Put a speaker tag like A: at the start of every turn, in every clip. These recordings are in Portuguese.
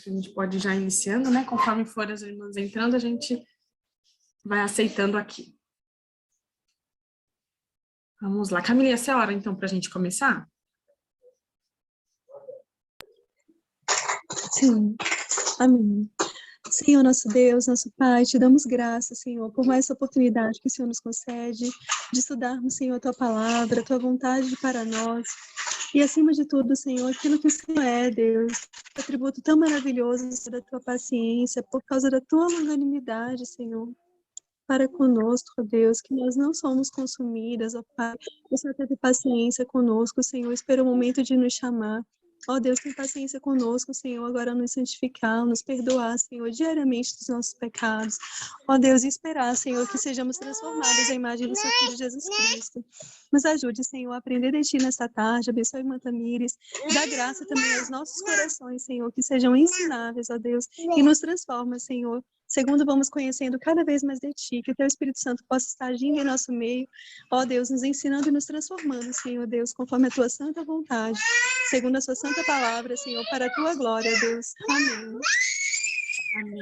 A: que a gente pode ir já iniciando, né? Conforme for as irmãs entrando, a gente vai aceitando aqui. Vamos lá. Camila, essa é a hora, então, para a gente começar?
B: Sim, amém. Senhor, nosso Deus, nosso Pai, te damos graças, Senhor, por mais essa oportunidade que o Senhor nos concede de estudarmos, Senhor, a Tua palavra, a Tua vontade para nós. E, acima de tudo, Senhor, aquilo que o Senhor é, Deus, atributo tão maravilhoso da Tua paciência, por causa da Tua longanimidade, Senhor, para conosco, ó Deus, que nós não somos consumidas, ó Pai. O Senhor teve paciência conosco, Senhor, esperou o momento de nos chamar. Ó Deus, tem paciência conosco, Senhor, agora nos santificar, nos perdoar, Senhor, diariamente dos nossos pecados. Ó Deus, e esperar, Senhor, que sejamos transformados à imagem do Seu Filho Jesus Cristo. Nos ajude, Senhor, a aprender de Ti nesta tarde, abençoe Mantamires, dá graça também aos nossos corações, Senhor, que sejam ensináveis, ó Deus, e nos transforma, Senhor, segundo vamos conhecendo cada vez mais de Ti, que o Teu Espírito Santo possa estar agindo em nosso meio, ó Deus, nos ensinando e nos transformando, Senhor Deus, conforme a Tua santa vontade, segundo a Sua santa palavra, Senhor, para a Tua glória, Deus. Amém.
A: Amém.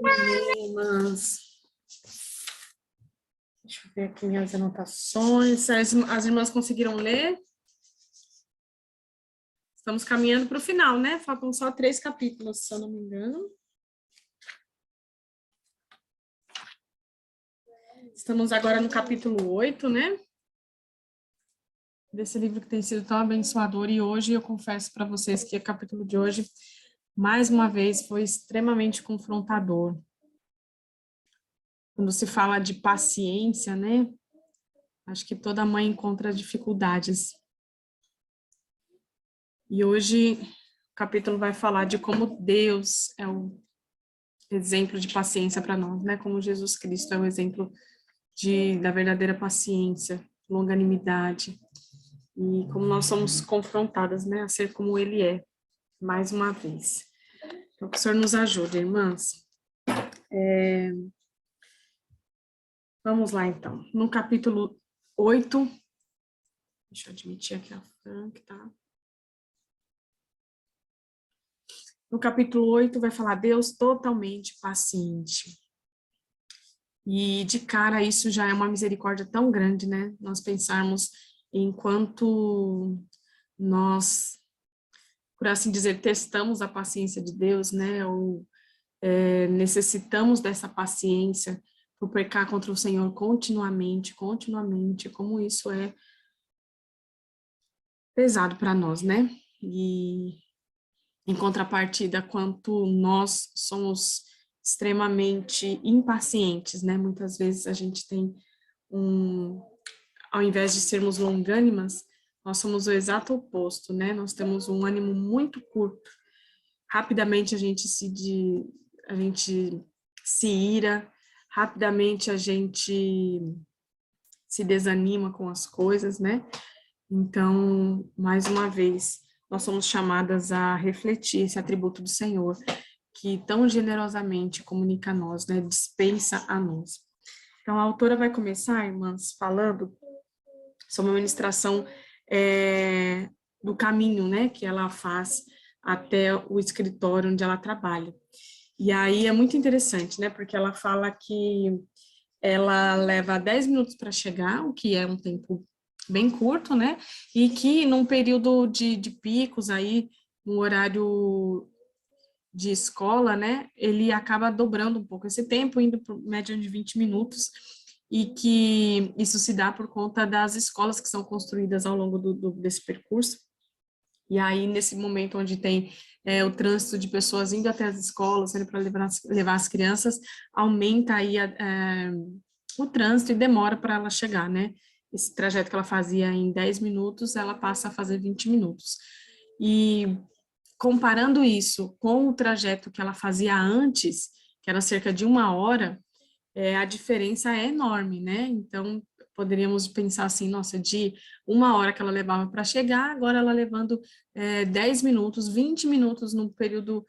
A: Amém, irmãs. Deixa eu ver aqui minhas anotações. As irmãs conseguiram ler? Estamos caminhando para o final, né? Faltam só 3 capítulos, se eu não me engano. Estamos agora no capítulo 8, né? Desse livro que tem sido tão abençoador. E hoje eu confesso para vocês que o capítulo de hoje, mais uma vez, foi extremamente confrontador. Quando se fala de paciência, né? Acho que toda mãe encontra dificuldades. E hoje o capítulo vai falar de como Deus é o exemplo de paciência para nós, né? Como Jesus Cristo é o exemplo da verdadeira paciência, longanimidade. E como nós somos confrontadas, né? A ser como Ele é, mais uma vez. Então, que o Senhor nos ajude, irmãs. Vamos lá, então. No capítulo 8, deixa eu admitir aqui a Frank, tá? No capítulo 8 vai falar Deus totalmente paciente. E de cara isso já é uma misericórdia tão grande, né? Nós pensarmos enquanto nós, por assim dizer, testamos a paciência de Deus, né? Ou necessitamos dessa paciência por pecar contra o Senhor continuamente, como isso é pesado para nós, né? E em contrapartida, quanto nós somos extremamente impacientes, né? Muitas vezes a gente tem ao invés de sermos longânimas, nós somos o exato oposto, né? Nós temos um ânimo muito curto. Rapidamente a gente se ira, rapidamente a gente se desanima com as coisas, né? Então, mais uma vez, nós somos chamadas a refletir esse atributo do Senhor, que tão generosamente comunica a nós, né? Dispensa a nós. Então, a autora vai começar, irmãs, falando sobre uma ministração do caminho, né? Que ela faz até o escritório onde ela trabalha. E aí é muito interessante, né? Porque ela fala que ela leva 10 minutos para chegar, o que é um tempo bem curto, né? E que num período de picos aí, no horário de escola, né? Ele acaba dobrando um pouco esse tempo, indo por média de 20 minutos, e que isso se dá por conta das escolas que são construídas ao longo desse percurso. E aí, nesse momento onde tem o trânsito de pessoas indo até as escolas, sendo para levar as crianças, aumenta aí o trânsito e demora para ela chegar, né? Esse trajeto que ela fazia em 10 minutos, ela passa a fazer 20 minutos. E comparando isso com o trajeto que ela fazia antes, que era cerca de 1 hora, a diferença é enorme, né? Então, poderíamos pensar assim, nossa, de 1 hora que ela levava para chegar, agora ela levando 10 minutos, 20 minutos no período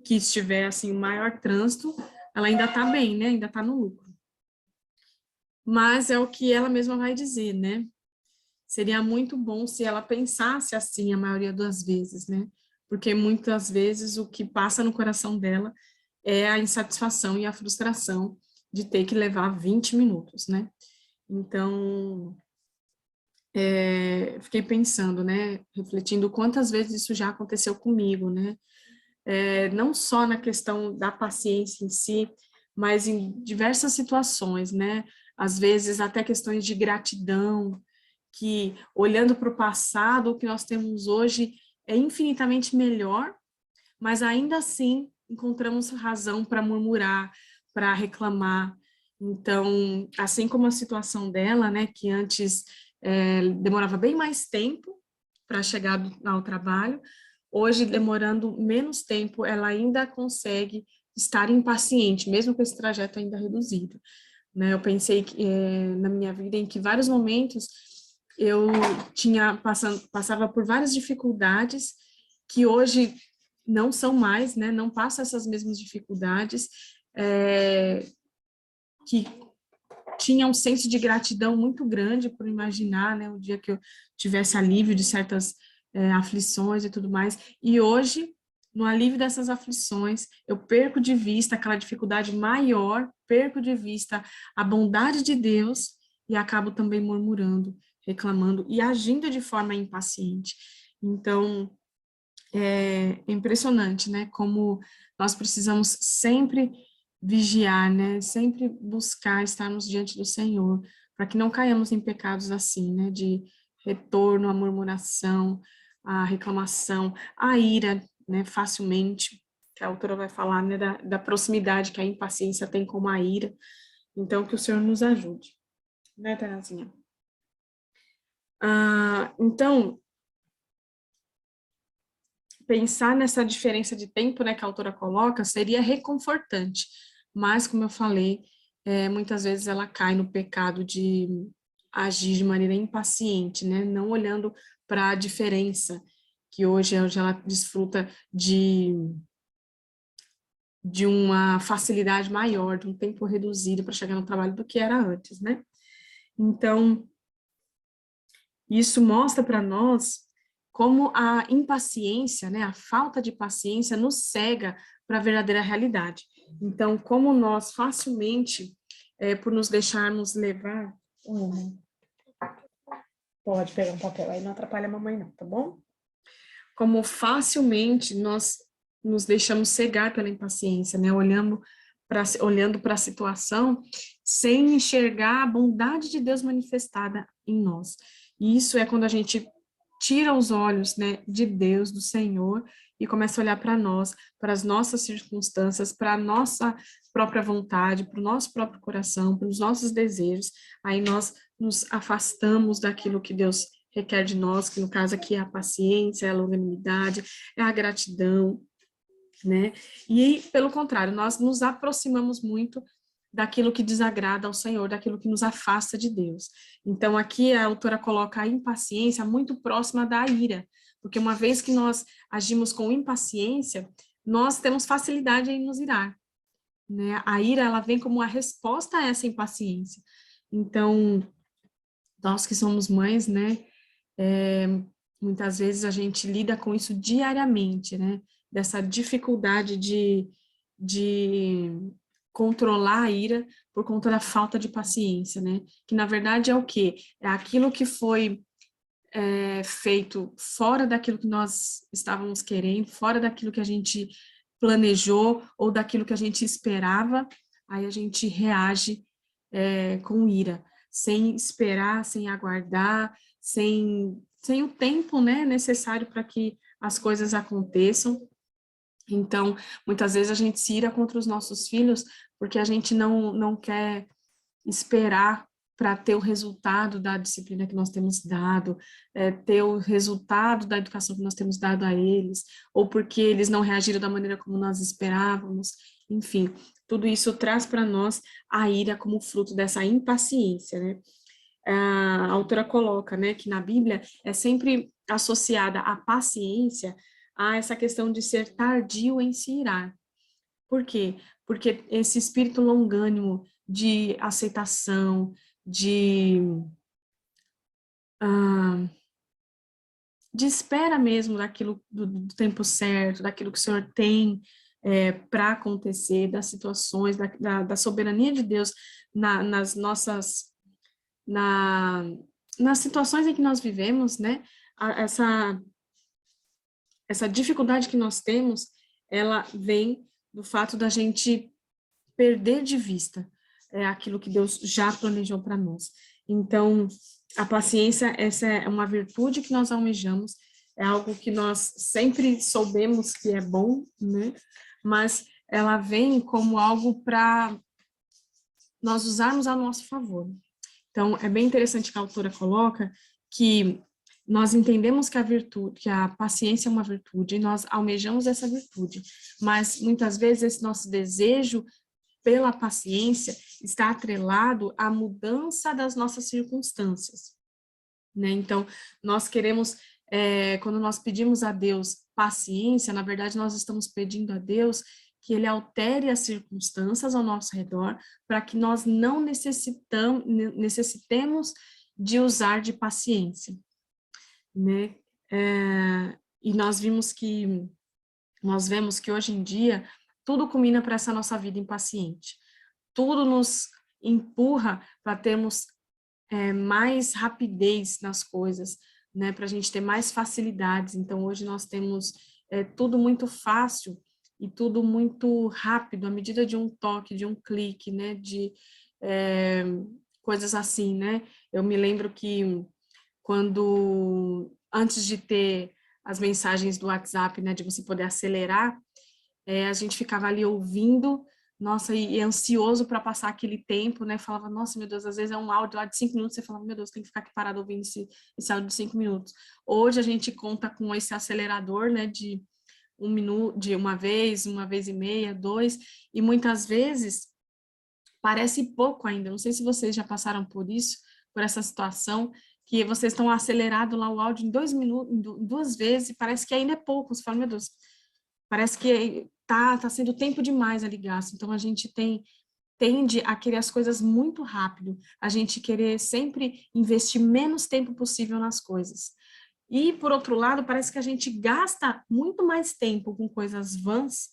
A: que estiver, assim, o maior trânsito, ela ainda está bem, né? Ainda está no lucro. Mas é o que ela mesma vai dizer, né? seria muito bom se ela pensasse assim a maioria das vezes, né? Porque muitas vezes o que passa no coração dela é a insatisfação e a frustração de ter que levar 20 minutos, né? Então, fiquei pensando, né? Refletindo quantas vezes isso já aconteceu comigo, né? Não só na questão da paciência em si, mas em diversas situações, né? Às vezes até questões de gratidão, que olhando para o passado, o que nós temos hoje é infinitamente melhor, mas ainda assim encontramos razão para murmurar, para reclamar. Então, assim como a situação dela, né, que antes demorava bem mais tempo para chegar ao trabalho, hoje, demorando menos tempo, ela ainda consegue estar impaciente, mesmo com esse trajeto ainda reduzido. Né? Eu pensei que, na minha vida em que vários momentos eu passava por várias dificuldades que hoje não são mais, né? Não passo essas mesmas dificuldades, que tinha um senso de gratidão muito grande por imaginar, né, o dia que eu tivesse alívio de certas aflições e tudo mais. E hoje, no alívio dessas aflições, eu perco de vista aquela dificuldade maior, perco de vista a bondade de Deus e acabo também murmurando, reclamando e agindo de forma impaciente. Então, é impressionante, né, como nós precisamos sempre vigiar, né, sempre buscar estarmos diante do Senhor, para que não caiamos em pecados assim, né, de retorno, à murmuração, à reclamação, à ira, né, facilmente, que a autora vai falar, né, da proximidade que a impaciência tem com a ira. Então, que o Senhor nos ajude, né, Terezinha? Então, pensar nessa diferença de tempo, né, que a autora coloca, seria reconfortante, mas, como eu falei, muitas vezes ela cai no pecado de agir de maneira impaciente, né, não olhando para a diferença, que hoje ela desfruta de uma facilidade maior, de um tempo reduzido para chegar no trabalho do que era antes, né? Então, isso mostra para nós como a impaciência, né, a falta de paciência nos cega para a verdadeira realidade. Então, como nós facilmente, por nos deixarmos levar, pode pegar um papel aí, não atrapalha a mamãe não, tá bom? Como facilmente nós nos deixamos cegar pela impaciência, né, olhando para a situação sem enxergar a bondade de Deus manifestada em nós. E isso é quando a gente tira os olhos, né, de Deus, do Senhor, e começa a olhar para nós, para as nossas circunstâncias, para a nossa própria vontade, para o nosso próprio coração, para os nossos desejos. Aí nós nos afastamos daquilo que Deus requer de nós, que no caso aqui é a paciência, é a longanimidade, é a gratidão, né? E, pelo contrário, nós nos aproximamos muito daquilo que desagrada ao Senhor, daquilo que nos afasta de Deus. Então, aqui a autora coloca a impaciência muito próxima da ira, porque uma vez que nós agimos com impaciência, nós temos facilidade em nos irar, né? A ira, ela vem como uma resposta a essa impaciência. Então, nós que somos mães, né, muitas vezes a gente lida com isso diariamente, né? Dessa dificuldade de controlar a ira por conta da falta de paciência, né? Que na verdade é o quê? É aquilo que foi feito fora daquilo que nós estávamos querendo, fora daquilo que a gente planejou ou daquilo que a gente esperava, aí a gente reage com ira, sem esperar, sem aguardar, sem o tempo, né, necessário para que as coisas aconteçam. Então, muitas vezes a gente se ira contra os nossos filhos porque a gente não quer esperar para ter o resultado da disciplina que nós temos dado, ter o resultado da educação que nós temos dado a eles, ou porque eles não reagiram da maneira como nós esperávamos, enfim, tudo isso traz para nós a ira como fruto dessa impaciência, né? A autora coloca, né, que na Bíblia é sempre associada a paciência a essa questão de ser tardio em se irar. Por quê? Porque esse espírito longânimo de aceitação, de de espera mesmo daquilo do tempo certo, daquilo que o Senhor tem para acontecer, das situações, da soberania de Deus nas nossas, nas situações em que nós vivemos, né? Essa dificuldade que nós temos, ela vem do fato da gente perder de vista aquilo que Deus já planejou para nós. Então, a paciência, essa é uma virtude que nós almejamos, é algo que nós sempre soubemos que é bom, né? Mas ela vem como algo para nós usarmos a nosso favor. Então, é bem interessante que a autora coloca que nós entendemos que que a paciência é uma virtude, e nós almejamos essa virtude, mas muitas vezes esse nosso desejo pela paciência está atrelado à mudança das nossas circunstâncias, né? Então, nós queremos, quando nós pedimos a Deus paciência, na verdade, nós estamos pedindo a Deus que Ele altere as circunstâncias ao nosso redor, para que nós não necessitemos de usar de paciência, né? E nós vemos que hoje em dia tudo culmina para essa nossa vida impaciente. Tudo nos empurra para termos mais rapidez nas coisas, né? Para a gente ter mais facilidades. Então, hoje nós temos tudo muito fácil e tudo muito rápido, à medida de um toque, de um clique, né? De coisas assim, né? Eu me lembro que antes de ter as mensagens do WhatsApp, né? De você poder acelerar, a gente ficava ali ouvindo, nossa, e ansioso para passar aquele tempo, né? Falava, nossa, meu Deus, às vezes é um áudio lá de 5 minutos, você falava, meu Deus, tem que ficar aqui parado ouvindo esse áudio de 5 minutos. Hoje a gente conta com esse acelerador, né? De 1 minuto, de uma vez e meia, 2, e muitas vezes parece pouco ainda. Não sei se vocês já passaram por isso, por essa situação, que vocês estão acelerado lá o áudio em 2 minutos, em 2 vezes, e parece que ainda é pouco. Você fala, meu Deus, parece que tá sendo tempo demais ali gasto. Então, a gente tende a querer as coisas muito rápido, a gente querer sempre investir menos tempo possível nas coisas. E, por outro lado, parece que a gente gasta muito mais tempo com coisas vãs,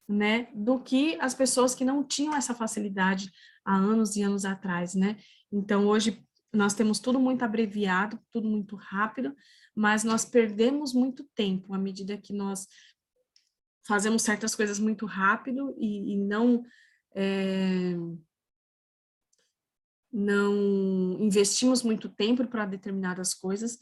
A: né, do que as pessoas que não tinham essa facilidade há anos e anos atrás, né? Então, hoje, nós temos tudo muito abreviado, tudo muito rápido, mas nós perdemos muito tempo à medida que nós fazemos certas coisas muito rápido e não investimos muito tempo para determinadas coisas.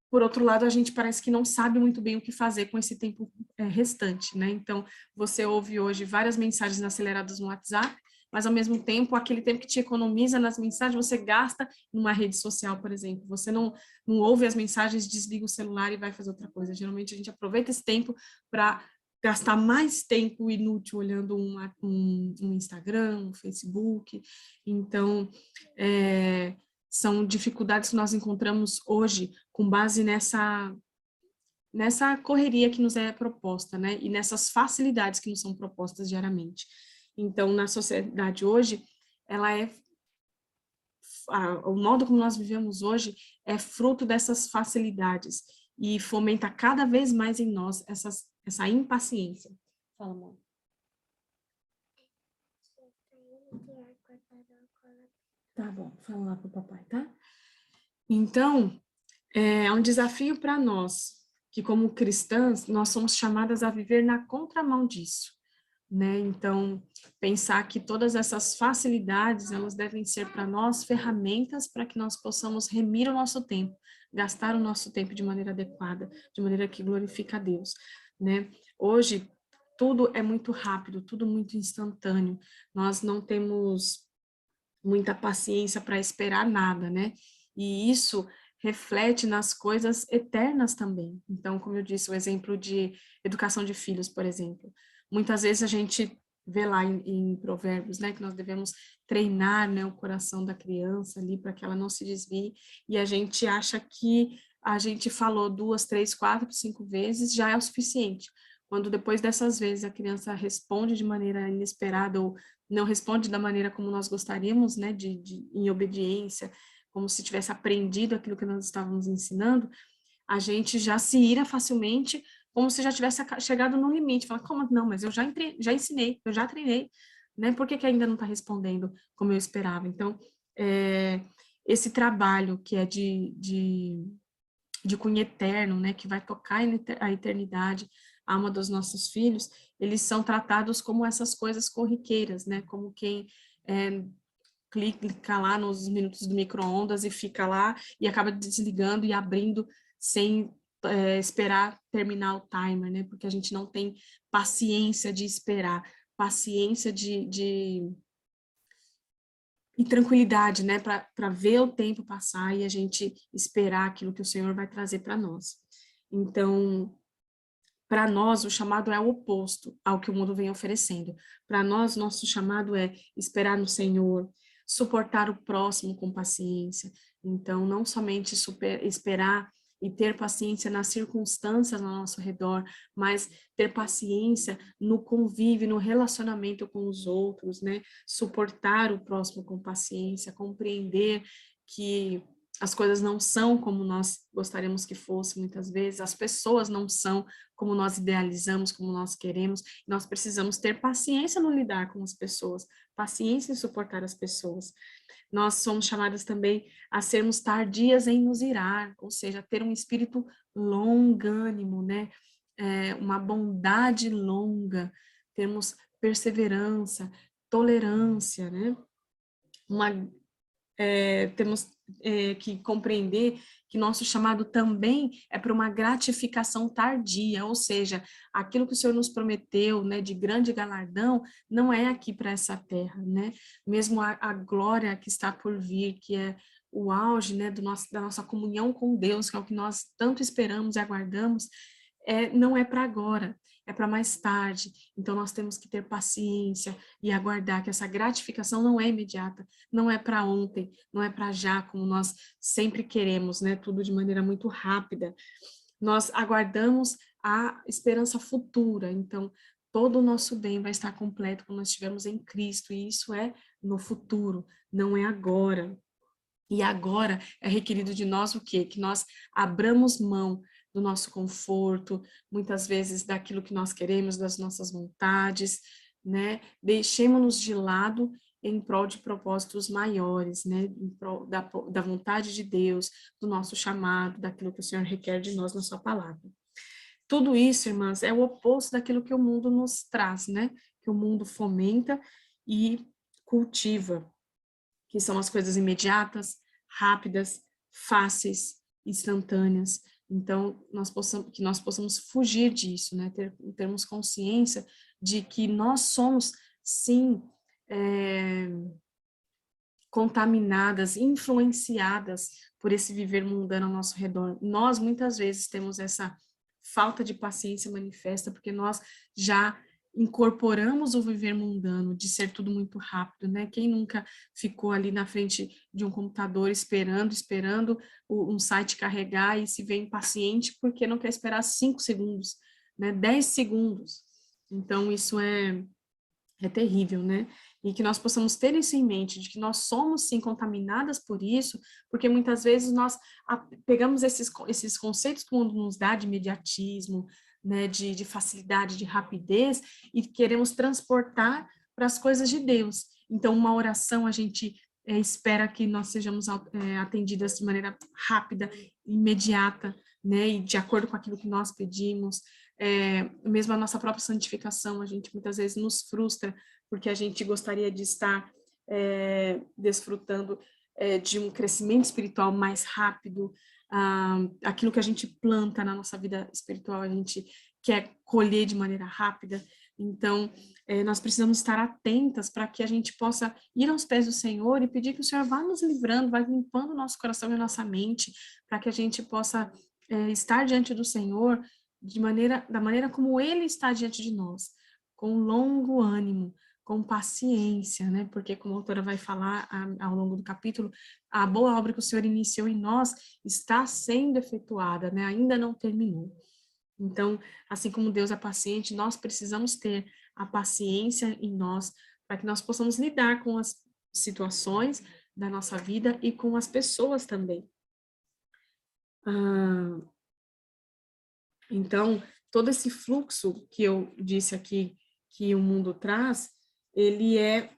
A: Por outro lado, a gente parece que não sabe muito bem o que fazer com esse tempo restante, né? Então, você ouve hoje várias mensagens aceleradas no WhatsApp, mas ao mesmo tempo, aquele tempo que te economiza nas mensagens, você gasta numa rede social, por exemplo. Você não ouve as mensagens, desliga o celular e vai fazer outra coisa. Geralmente, a gente aproveita esse tempo para gastar mais tempo inútil olhando um Instagram, um Facebook. Então, são dificuldades que nós encontramos hoje com base nessa correria que nos é proposta, né? E nessas facilidades que nos são propostas diariamente. Então, na sociedade hoje, o modo como nós vivemos hoje é fruto dessas facilidades e fomenta cada vez mais em nós essa impaciência. Fala, amor. Tá bom, fala lá pro papai, tá? Então, é um desafio para nós, que como cristãs, nós somos chamadas a viver na contramão disso, né? Então, pensar que todas essas facilidades, elas devem ser para nós ferramentas para que nós possamos remir o nosso tempo, gastar o nosso tempo de maneira adequada, de maneira que glorifica a Deus, né? Hoje, tudo é muito rápido, tudo muito instantâneo, nós não temos muita paciência para esperar nada, né? E isso reflete nas coisas eternas também. Então, como eu disse, o exemplo de educação de filhos, por exemplo. Muitas vezes a gente vê lá em Provérbios, né, que nós devemos treinar, né, o coração da criança ali para que ela não se desvie, e a gente acha que a gente falou 2, 3, 4, 5 vezes já é o suficiente. Quando depois dessas vezes a criança responde de maneira inesperada ou não responde da maneira como nós gostaríamos, né, em obediência, como se tivesse aprendido aquilo que nós estávamos ensinando, a gente já se ira facilmente, como se já tivesse chegado no limite. Fala, como não, mas eu já ensinei, eu já treinei, né? Por que ainda não está respondendo como eu esperava? Então, esse trabalho que é de cunho eterno, né, que vai tocar a eternidade, a alma dos nossos filhos, eles são tratados como essas coisas corriqueiras, né, como quem clica lá nos minutos do micro-ondas e fica lá e acaba desligando e abrindo sem esperar terminar o timer, né, porque a gente não tem paciência de esperar, paciência e tranquilidade, né, para ver o tempo passar e a gente esperar aquilo que o Senhor vai trazer para nós. Então, para nós, o chamado é o oposto ao que o mundo vem oferecendo. Para nós, nosso chamado é esperar no Senhor, suportar o próximo com paciência. Então, não somente esperar e ter paciência nas circunstâncias ao nosso redor, mas ter paciência no convívio, no relacionamento com os outros, né? Suportar o próximo com paciência, compreender que as coisas não são como nós gostaríamos que fossem muitas vezes, as pessoas não são como nós idealizamos, como nós queremos, nós precisamos ter paciência no lidar com as pessoas, paciência em suportar as pessoas. Nós somos chamadas também a sermos tardias em nos irar, ou seja, ter um espírito longânimo, né? Uma bondade longa, termos perseverança, tolerância, né? Temos que compreender que nosso chamado também é para uma gratificação tardia, ou seja, aquilo que o Senhor nos prometeu, né, de grande galardão, não é aqui para essa terra, né? Mesmo a glória que está por vir, que é o auge, né, da nossa comunhão com Deus, que é o que nós tanto esperamos e aguardamos, não é para agora, é para mais tarde. Então, nós temos que ter paciência e aguardar que essa gratificação não é imediata, não é para ontem, não é para já, como nós sempre queremos, né? Tudo de maneira muito rápida. Nós aguardamos a esperança futura. Então, todo o nosso bem vai estar completo quando nós estivermos em Cristo, e isso é no futuro, não é agora. E agora é requerido de nós o quê? Que nós abramos mão do nosso conforto, muitas vezes daquilo que nós queremos, das nossas vontades, né? Deixemos-nos de lado em prol de propósitos maiores, né? Em prol da vontade de Deus, do nosso chamado, daquilo que o Senhor requer de nós na sua palavra. Tudo isso, irmãs, é o oposto daquilo que o mundo nos traz, né? Que o mundo fomenta e cultiva, que são as coisas imediatas, rápidas, fáceis, instantâneas. Então, que nós possamos fugir disso, né? Termos consciência de que nós somos, sim, contaminadas, influenciadas por esse viver mundano ao nosso redor. Nós, muitas vezes, temos essa falta de paciência manifesta, porque nós já incorporamos o viver mundano, de ser tudo muito rápido, né? Quem nunca ficou ali na frente de um computador esperando um site carregar e se vê impaciente porque não quer esperar 5 segundos, né? 10 segundos. Então, isso é terrível, né? E que nós possamos ter isso em mente, de que nós somos, sim, contaminadas por isso, porque muitas vezes nós pegamos esses conceitos que o mundo nos dá de imediatismo, né, de facilidade, de rapidez, e queremos transportar para as coisas de Deus. Então, uma oração, a gente espera que nós sejamos atendidas de maneira rápida, imediata, né, e de acordo com aquilo que nós pedimos. Mesmo a nossa própria santificação, a gente muitas vezes nos frustra, porque a gente gostaria de estar desfrutando de um crescimento espiritual mais rápido, aquilo que a gente planta na nossa vida espiritual, a gente quer colher de maneira rápida. Então, nós precisamos estar atentas para que a gente possa ir aos pés do Senhor e pedir que o Senhor vá nos livrando, vá limpando o nosso coração e a nossa mente, para que a gente possa estar diante do Senhor da maneira como Ele está diante de nós, com longo ânimo, com paciência, né? Porque, como a autora vai falar ao longo do capítulo, a boa obra que o Senhor iniciou em nós está sendo efetuada, né? Ainda não terminou. Então, assim como Deus é paciente, nós precisamos ter a paciência em nós, para que nós possamos lidar com as situações da nossa vida e com as pessoas também. Então, todo esse fluxo que eu disse aqui, que o mundo traz, ele é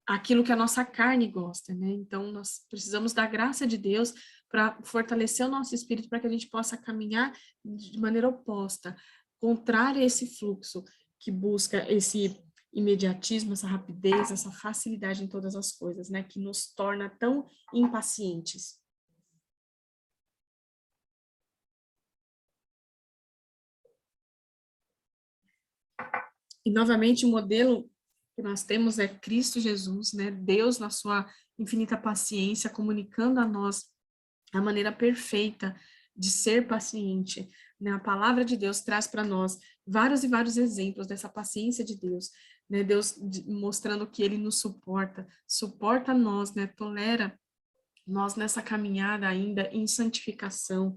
A: aquilo que a nossa carne gosta, né? Então, nós precisamos da graça de Deus para fortalecer o nosso espírito, para que a gente possa caminhar de maneira oposta, contrária a esse fluxo que busca esse imediatismo, essa rapidez, essa facilidade em todas as coisas, né? Que nos torna tão impacientes. E, novamente, o modelo que nós temos é Cristo Jesus, né? Deus, na sua infinita paciência, comunicando a nós a maneira perfeita de ser paciente, né? A palavra de Deus traz para nós vários e vários exemplos dessa paciência de Deus, né? Deus mostrando que Ele nos suporta nós, né? Tolera nós nessa caminhada ainda em santificação,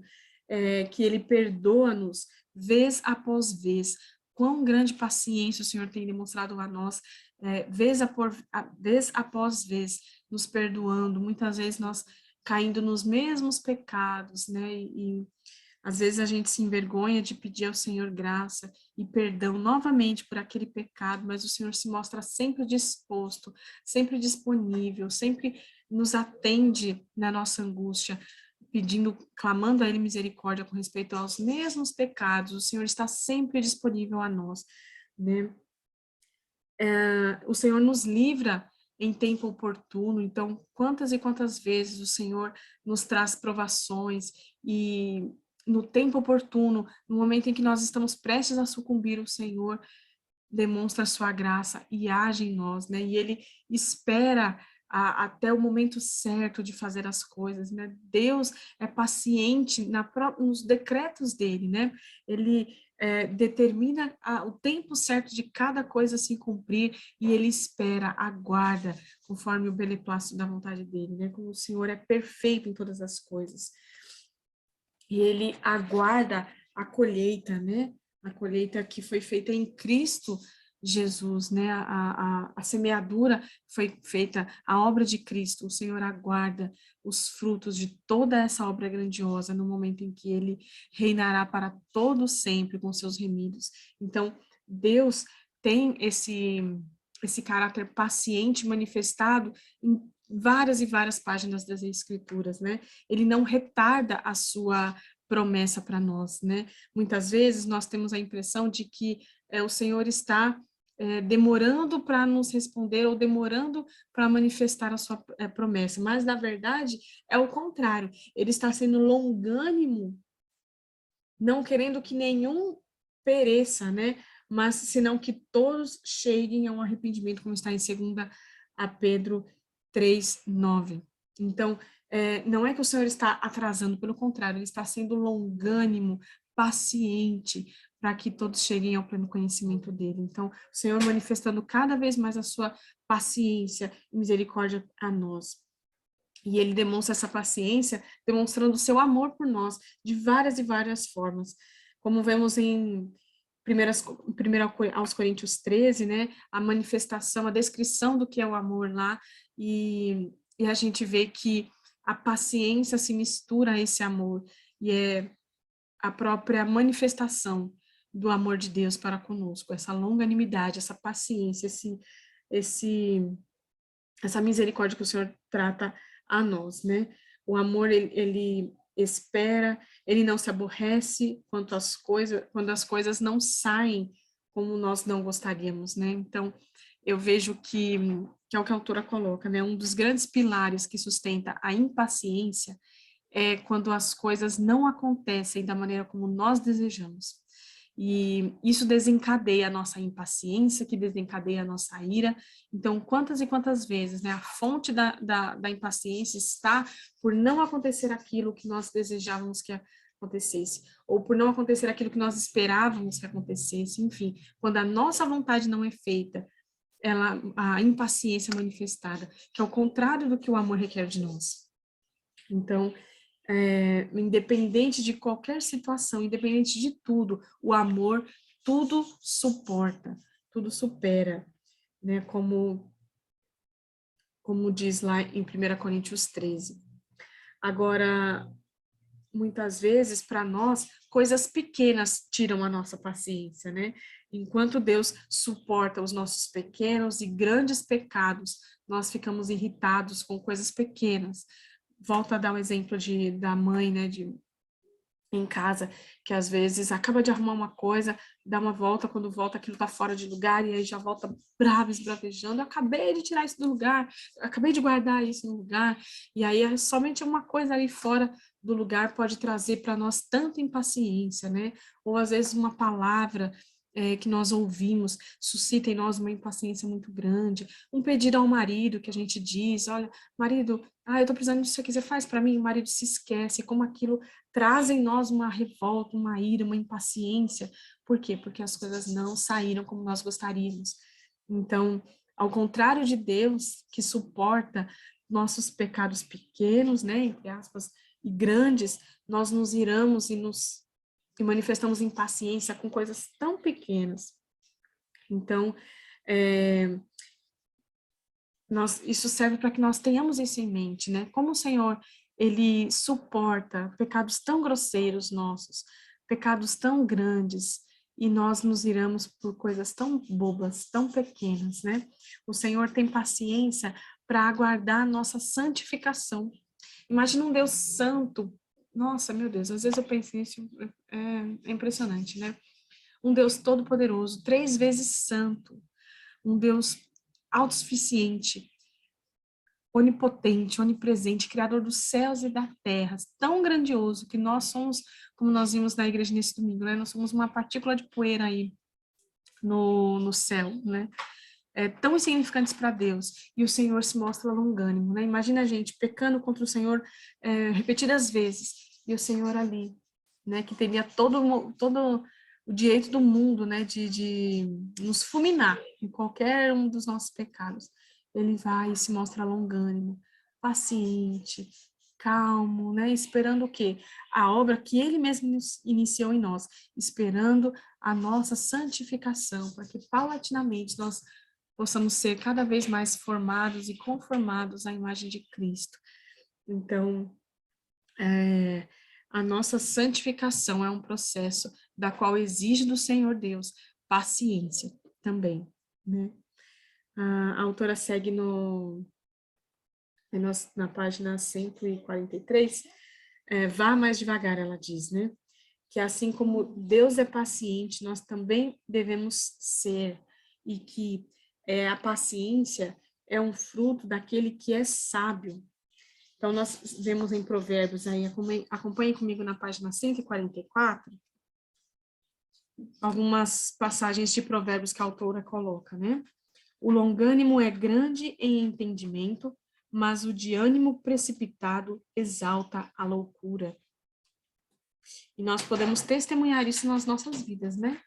A: que Ele perdoa-nos vez após vez. Quão grande paciência o Senhor tem demonstrado a nós, vez após vez, nos perdoando. Muitas vezes nós caindo nos mesmos pecados, né? E às vezes a gente se envergonha de pedir ao Senhor graça e perdão novamente por aquele pecado, mas o Senhor se mostra sempre disposto, sempre disponível, sempre nos atende na nossa angústia, pedindo, clamando a Ele misericórdia com respeito aos mesmos pecados. O Senhor está sempre disponível a nós, né? O Senhor nos livra em tempo oportuno. Então, quantas e quantas vezes o Senhor nos traz provações e no tempo oportuno, no momento em que nós estamos prestes a sucumbir, o Senhor demonstra a sua graça e age em nós, né? E Ele espera até o momento certo de fazer as coisas, né? Deus é paciente nos decretos dele, né? Ele determina o tempo certo de cada coisa se cumprir e Ele espera, aguarda, conforme o beneplácito da vontade dele, né? Como o Senhor é perfeito em todas as coisas. E Ele aguarda a colheita, né? A colheita que foi feita em Cristo Jesus, né? A semeadura foi feita, a obra de Cristo. O Senhor aguarda os frutos de toda essa obra grandiosa no momento em que Ele reinará para todo sempre com seus remidos. Então, Deus tem esse caráter paciente manifestado em várias e várias páginas das Escrituras, né? Ele não retarda a sua promessa para nós, né? Muitas vezes nós temos a impressão de que o Senhor está demorando para nos responder ou demorando para manifestar a sua promessa, mas na verdade é o contrário, ele está sendo longânimo, não querendo que nenhum pereça, né? Mas senão que todos cheguem a um arrependimento, como está em 2 Pedro 3:9. Então, não é que o Senhor está atrasando, pelo contrário, ele está sendo longânimo, paciente, para que todos cheguem ao pleno conhecimento dele. Então, o Senhor manifestando cada vez mais a sua paciência e misericórdia a nós. E ele demonstra essa paciência, demonstrando o seu amor por nós, de várias e várias formas. Como vemos em 1 aos Coríntios 13, né, a manifestação, a descrição do que é o amor lá, e a gente vê que a paciência se mistura a esse amor, e é a própria manifestação do amor de Deus para conosco, essa longanimidade, essa paciência, essa misericórdia que o Senhor trata a nós, né? O amor, ele espera, ele não se aborrece quando as coisas não saem como nós não gostaríamos, né? Então, eu vejo que é o que a autora coloca, né? Um dos grandes pilares que sustenta a impaciência é quando as coisas não acontecem da maneira como nós desejamos. E isso desencadeia a nossa impaciência, que desencadeia a nossa ira. Então, quantas e quantas vezes, né, a fonte da impaciência está por não acontecer aquilo que nós desejávamos que acontecesse, ou por não acontecer aquilo que nós esperávamos que acontecesse, enfim, quando a nossa vontade não é feita, a impaciência é manifestada, que é o contrário do que o amor requer de nós. Então, independente de qualquer situação, independente de tudo, o amor tudo suporta, tudo supera, né? Como como diz lá em 1 Coríntios 13. Agora, muitas vezes, para nós, coisas pequenas tiram a nossa paciência, né? Enquanto Deus suporta os nossos pequenos e grandes pecados, nós ficamos irritados com coisas pequenas. Volto a dar o exemplo da mãe, né, em casa, que às vezes acaba de arrumar uma coisa, dá uma volta, quando volta aquilo tá fora de lugar, e aí já volta brava, esbravejando, eu acabei de tirar isso do lugar, acabei de guardar isso no lugar, e aí somente uma coisa ali fora do lugar pode trazer para nós tanta impaciência, né? Ou às vezes uma palavra que nós ouvimos suscita em nós uma impaciência muito grande, um pedido ao marido que a gente diz, olha, marido, eu tô precisando disso aqui, você faz para mim? O marido se esquece, como aquilo traz em nós uma revolta, uma ira, uma impaciência. Por quê? Porque as coisas não saíram como nós gostaríamos. Então, ao contrário de Deus, que suporta nossos pecados pequenos, né, entre aspas, e grandes, nós nos iramos e manifestamos impaciência com coisas tão pequenas. Então, isso serve para que nós tenhamos isso em mente, né? Como o Senhor, Ele suporta pecados tão grosseiros nossos, pecados tão grandes, e nós nos iramos por coisas tão bobas, tão pequenas, né? O Senhor tem paciência para aguardar a nossa santificação. Imagina um Deus santo. Nossa, meu Deus, às vezes eu penso nisso, é impressionante, né? Um Deus todo-poderoso, 3 vezes santo, um Deus autossuficiente, onipotente, onipresente, criador dos céus e da terra, tão grandioso que nós somos, como nós vimos na igreja nesse domingo, né? Nós somos uma partícula de poeira aí no céu, né? Tão insignificantes para Deus, e o Senhor se mostra longânimo, né? Imagina a gente pecando contra o Senhor repetidas vezes, e o Senhor ali, né? Que teria todo o direito do mundo, né? De nos fulminar em qualquer um dos nossos pecados. Ele vai e se mostra longânimo, paciente, calmo, né? Esperando o quê? A obra que Ele mesmo iniciou em nós, esperando a nossa santificação, para que paulatinamente nós possamos ser cada vez mais formados e conformados à imagem de Cristo. Então, a nossa santificação é um processo da qual exige do Senhor Deus paciência também, né? A autora segue na página 143, vá mais devagar, ela diz, né? Que assim como Deus é paciente, nós também devemos ser, e que a paciência é um fruto daquele que é sábio. Então, nós vemos em Provérbios, aí, acompanhe comigo na página 144, algumas passagens de Provérbios que a autora coloca, né? O longânimo é grande em entendimento, mas o de ânimo precipitado exalta a loucura. E nós podemos testemunhar isso nas nossas vidas, né?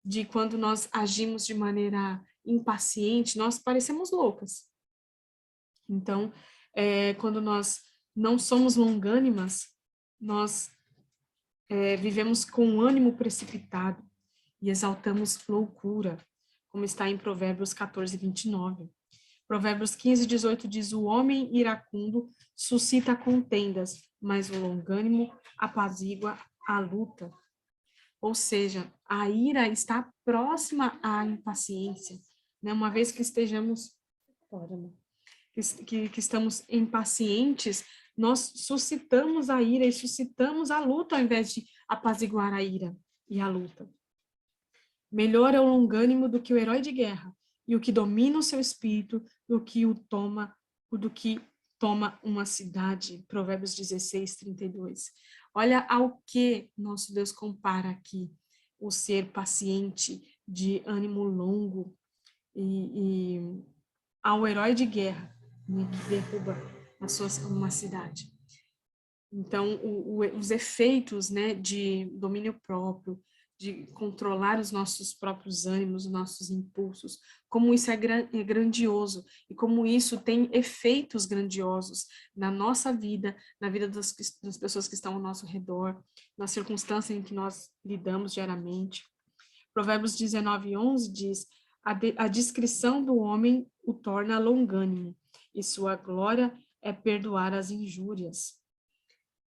A: De quando nós agimos de maneira impaciente, nós parecemos loucas. Então, quando nós não somos longânimas, nós vivemos com um ânimo precipitado e exaltamos loucura, como está em Provérbios 14, 29. Provérbios 15, 18 diz, o homem iracundo suscita contendas, mas o longânimo apazigua a luta. Ou seja, a ira está próxima à impaciência, né? Uma vez que que estamos impacientes, nós suscitamos a ira e suscitamos a luta ao invés de apaziguar a ira e a luta. Melhor é o longânimo do que o herói de guerra, e o que domina o seu espírito do que toma uma cidade. Provérbios 16, 32. Olha ao que nosso Deus compara aqui o ser paciente, de ânimo longo, e ao herói de guerra, né, que derruba uma cidade. Então, os efeitos, né, de domínio próprio, de controlar os nossos próprios ânimos, os nossos impulsos, como isso é grandioso e como isso tem efeitos grandiosos na nossa vida, na vida das pessoas que estão ao nosso redor, na circunstância em que nós lidamos diariamente. Provérbios 19, 11 diz, a discrição do homem o torna longânimo, e sua glória é perdoar as injúrias.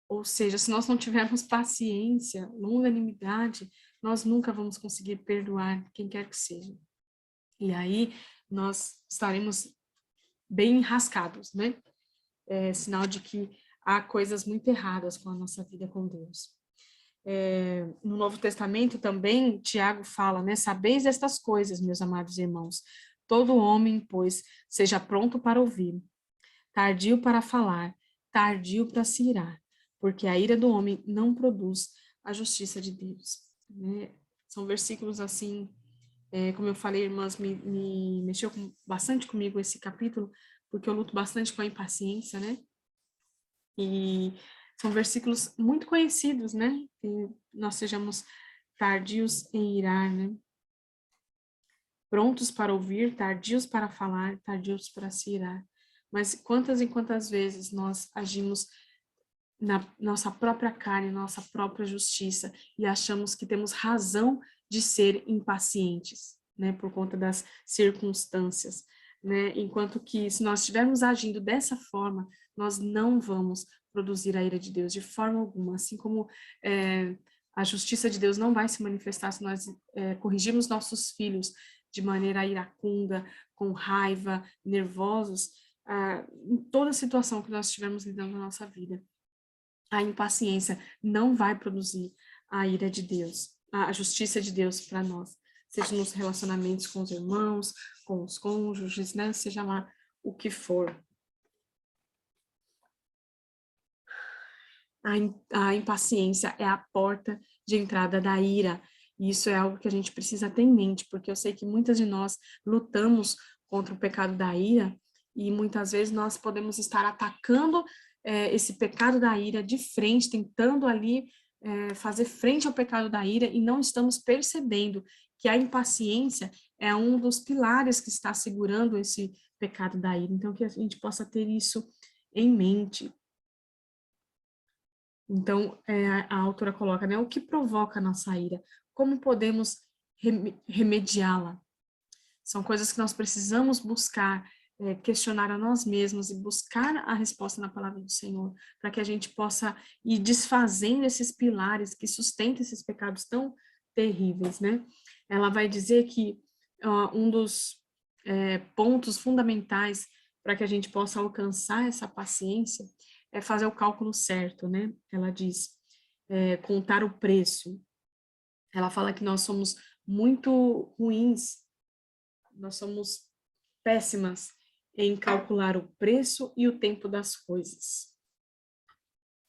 A: Ou seja, se nós não tivermos paciência, longanimidade, nós nunca vamos conseguir perdoar quem quer que seja. E aí nós estaremos bem enrascados, né? É sinal de que há coisas muito erradas com a nossa vida com Deus. No Novo Testamento também, Tiago fala, né? Sabeis estas coisas, meus amados irmãos. Todo homem, pois, seja pronto para ouvir, tardio para falar, tardio para se irar, porque a ira do homem não produz a justiça de Deus. Né? São versículos assim, como eu falei, irmãs, me mexeu bastante comigo esse capítulo, porque eu luto bastante com a impaciência, né? E são versículos muito conhecidos, né? Que nós sejamos tardios em irar, né? Prontos para ouvir, tardios para falar, tardios para se irar. Mas quantas e quantas vezes nós agimos na nossa própria carne, nossa própria justiça, e achamos que temos razão de ser impacientes, né, por conta das circunstâncias, né, enquanto que se nós estivermos agindo dessa forma, nós não vamos produzir a ira de Deus de forma alguma, assim como a justiça de Deus não vai se manifestar se nós corrigirmos nossos filhos de maneira iracunda, com raiva, nervosos, em toda situação que nós estivermos lidando na nossa vida. A impaciência não vai produzir a ira de Deus, a justiça de Deus para nós, seja nos relacionamentos com os irmãos, com os cônjuges, né, seja lá o que for. A impaciência é a porta de entrada da ira, e isso é algo que a gente precisa ter em mente, porque eu sei que muitas de nós lutamos contra o pecado da ira, e muitas vezes nós podemos estar atacando esse pecado da ira de frente, tentando ali fazer frente ao pecado da ira, e não estamos percebendo que a impaciência é um dos pilares que está segurando esse pecado da ira. Então, que a gente possa ter isso em mente. Então, a autora coloca, né, o que provoca a nossa ira? Como podemos remediá-la? São coisas que nós precisamos buscar, questionar a nós mesmos e buscar a resposta na palavra do Senhor, para que a gente possa ir desfazendo esses pilares que sustentam esses pecados tão terríveis, né? Ela vai dizer que um dos pontos fundamentais para que a gente possa alcançar essa paciência é fazer o cálculo certo, né? Ela diz, contar o preço. Ela fala que nós somos muito ruins, nós somos péssimas em calcular o preço e o tempo das coisas.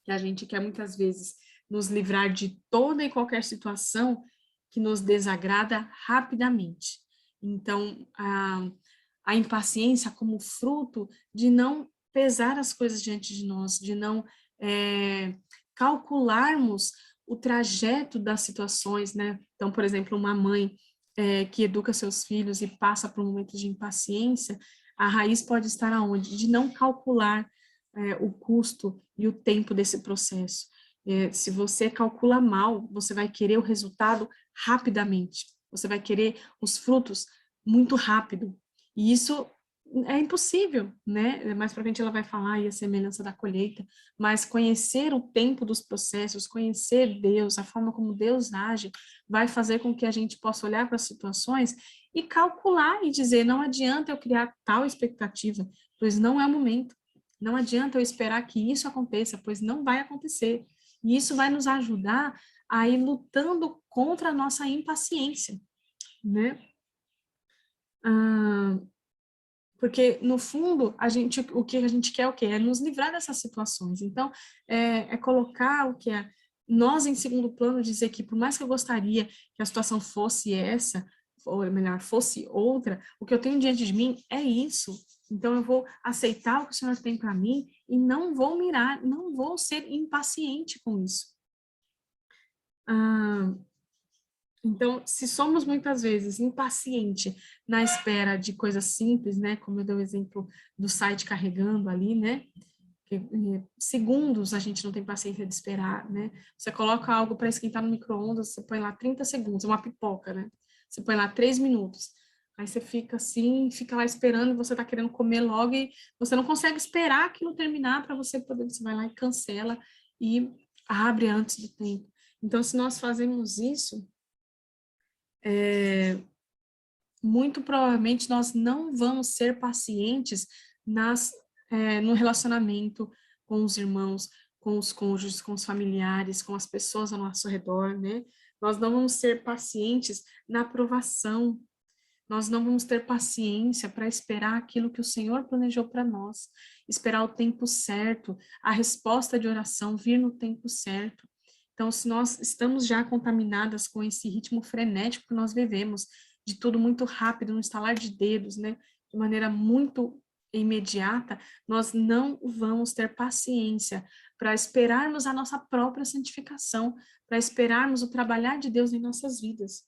A: Que a gente quer muitas vezes nos livrar de toda e qualquer situação que nos desagrada rapidamente. Então, a impaciência como fruto de não pesar as coisas diante de nós, de não calcularmos o trajeto das situações, né? Então, por exemplo, uma mãe que educa seus filhos e passa por momentos de impaciência, a raiz pode estar aonde? De não calcular o custo e o tempo desse processo. Se você calcula mal, você vai querer o resultado rapidamente, você vai querer os frutos muito rápido, e isso é impossível, né? Mais para frente ela vai falar aí a semelhança da colheita, mas conhecer o tempo dos processos, conhecer Deus, a forma como Deus age, vai fazer com que a gente possa olhar para as situações e calcular e dizer, não adianta eu criar tal expectativa, pois não é o momento. Não adianta eu esperar que isso aconteça, pois não vai acontecer. E isso vai nos ajudar a ir lutando contra a nossa impaciência, né? Porque, no fundo, o que a gente quer é o quê? É nos livrar dessas situações. Então, é colocar o que é nós em segundo plano, dizer que por mais que eu gostaria que a situação fosse essa, ou melhor, fosse outra, o que eu tenho diante de mim é isso. Então, eu vou aceitar o que o Senhor tem para mim e não vou mirar, não vou ser impaciente com isso. Então, se somos muitas vezes impacientes na espera de coisas simples, né, como eu dei o exemplo do site carregando ali, né, que, segundos a gente não tem paciência de esperar, né, você coloca algo para esquentar no micro-ondas, você põe lá 30 segundos, uma pipoca, né, você põe lá 3 minutos, Aí você fica assim, fica lá esperando, você tá querendo comer logo e você não consegue esperar aquilo terminar para você poder, você vai lá e cancela e abre antes do tempo. Então, se nós fazemos isso, muito provavelmente nós não vamos ser pacientes no relacionamento com os irmãos, com os cônjuges, com os familiares, com as pessoas ao nosso redor, né? Nós não vamos ser pacientes na aprovação, nós não vamos ter paciência para esperar aquilo que o Senhor planejou para nós, esperar o tempo certo, a resposta de oração vir no tempo certo. Então, se nós estamos já contaminadas com esse ritmo frenético que nós vivemos, de tudo muito rápido, no estalar de dedos, né, de maneira muito imediata, nós não vamos ter paciência para esperarmos a nossa própria santificação, para esperarmos o trabalhar de Deus em nossas vidas.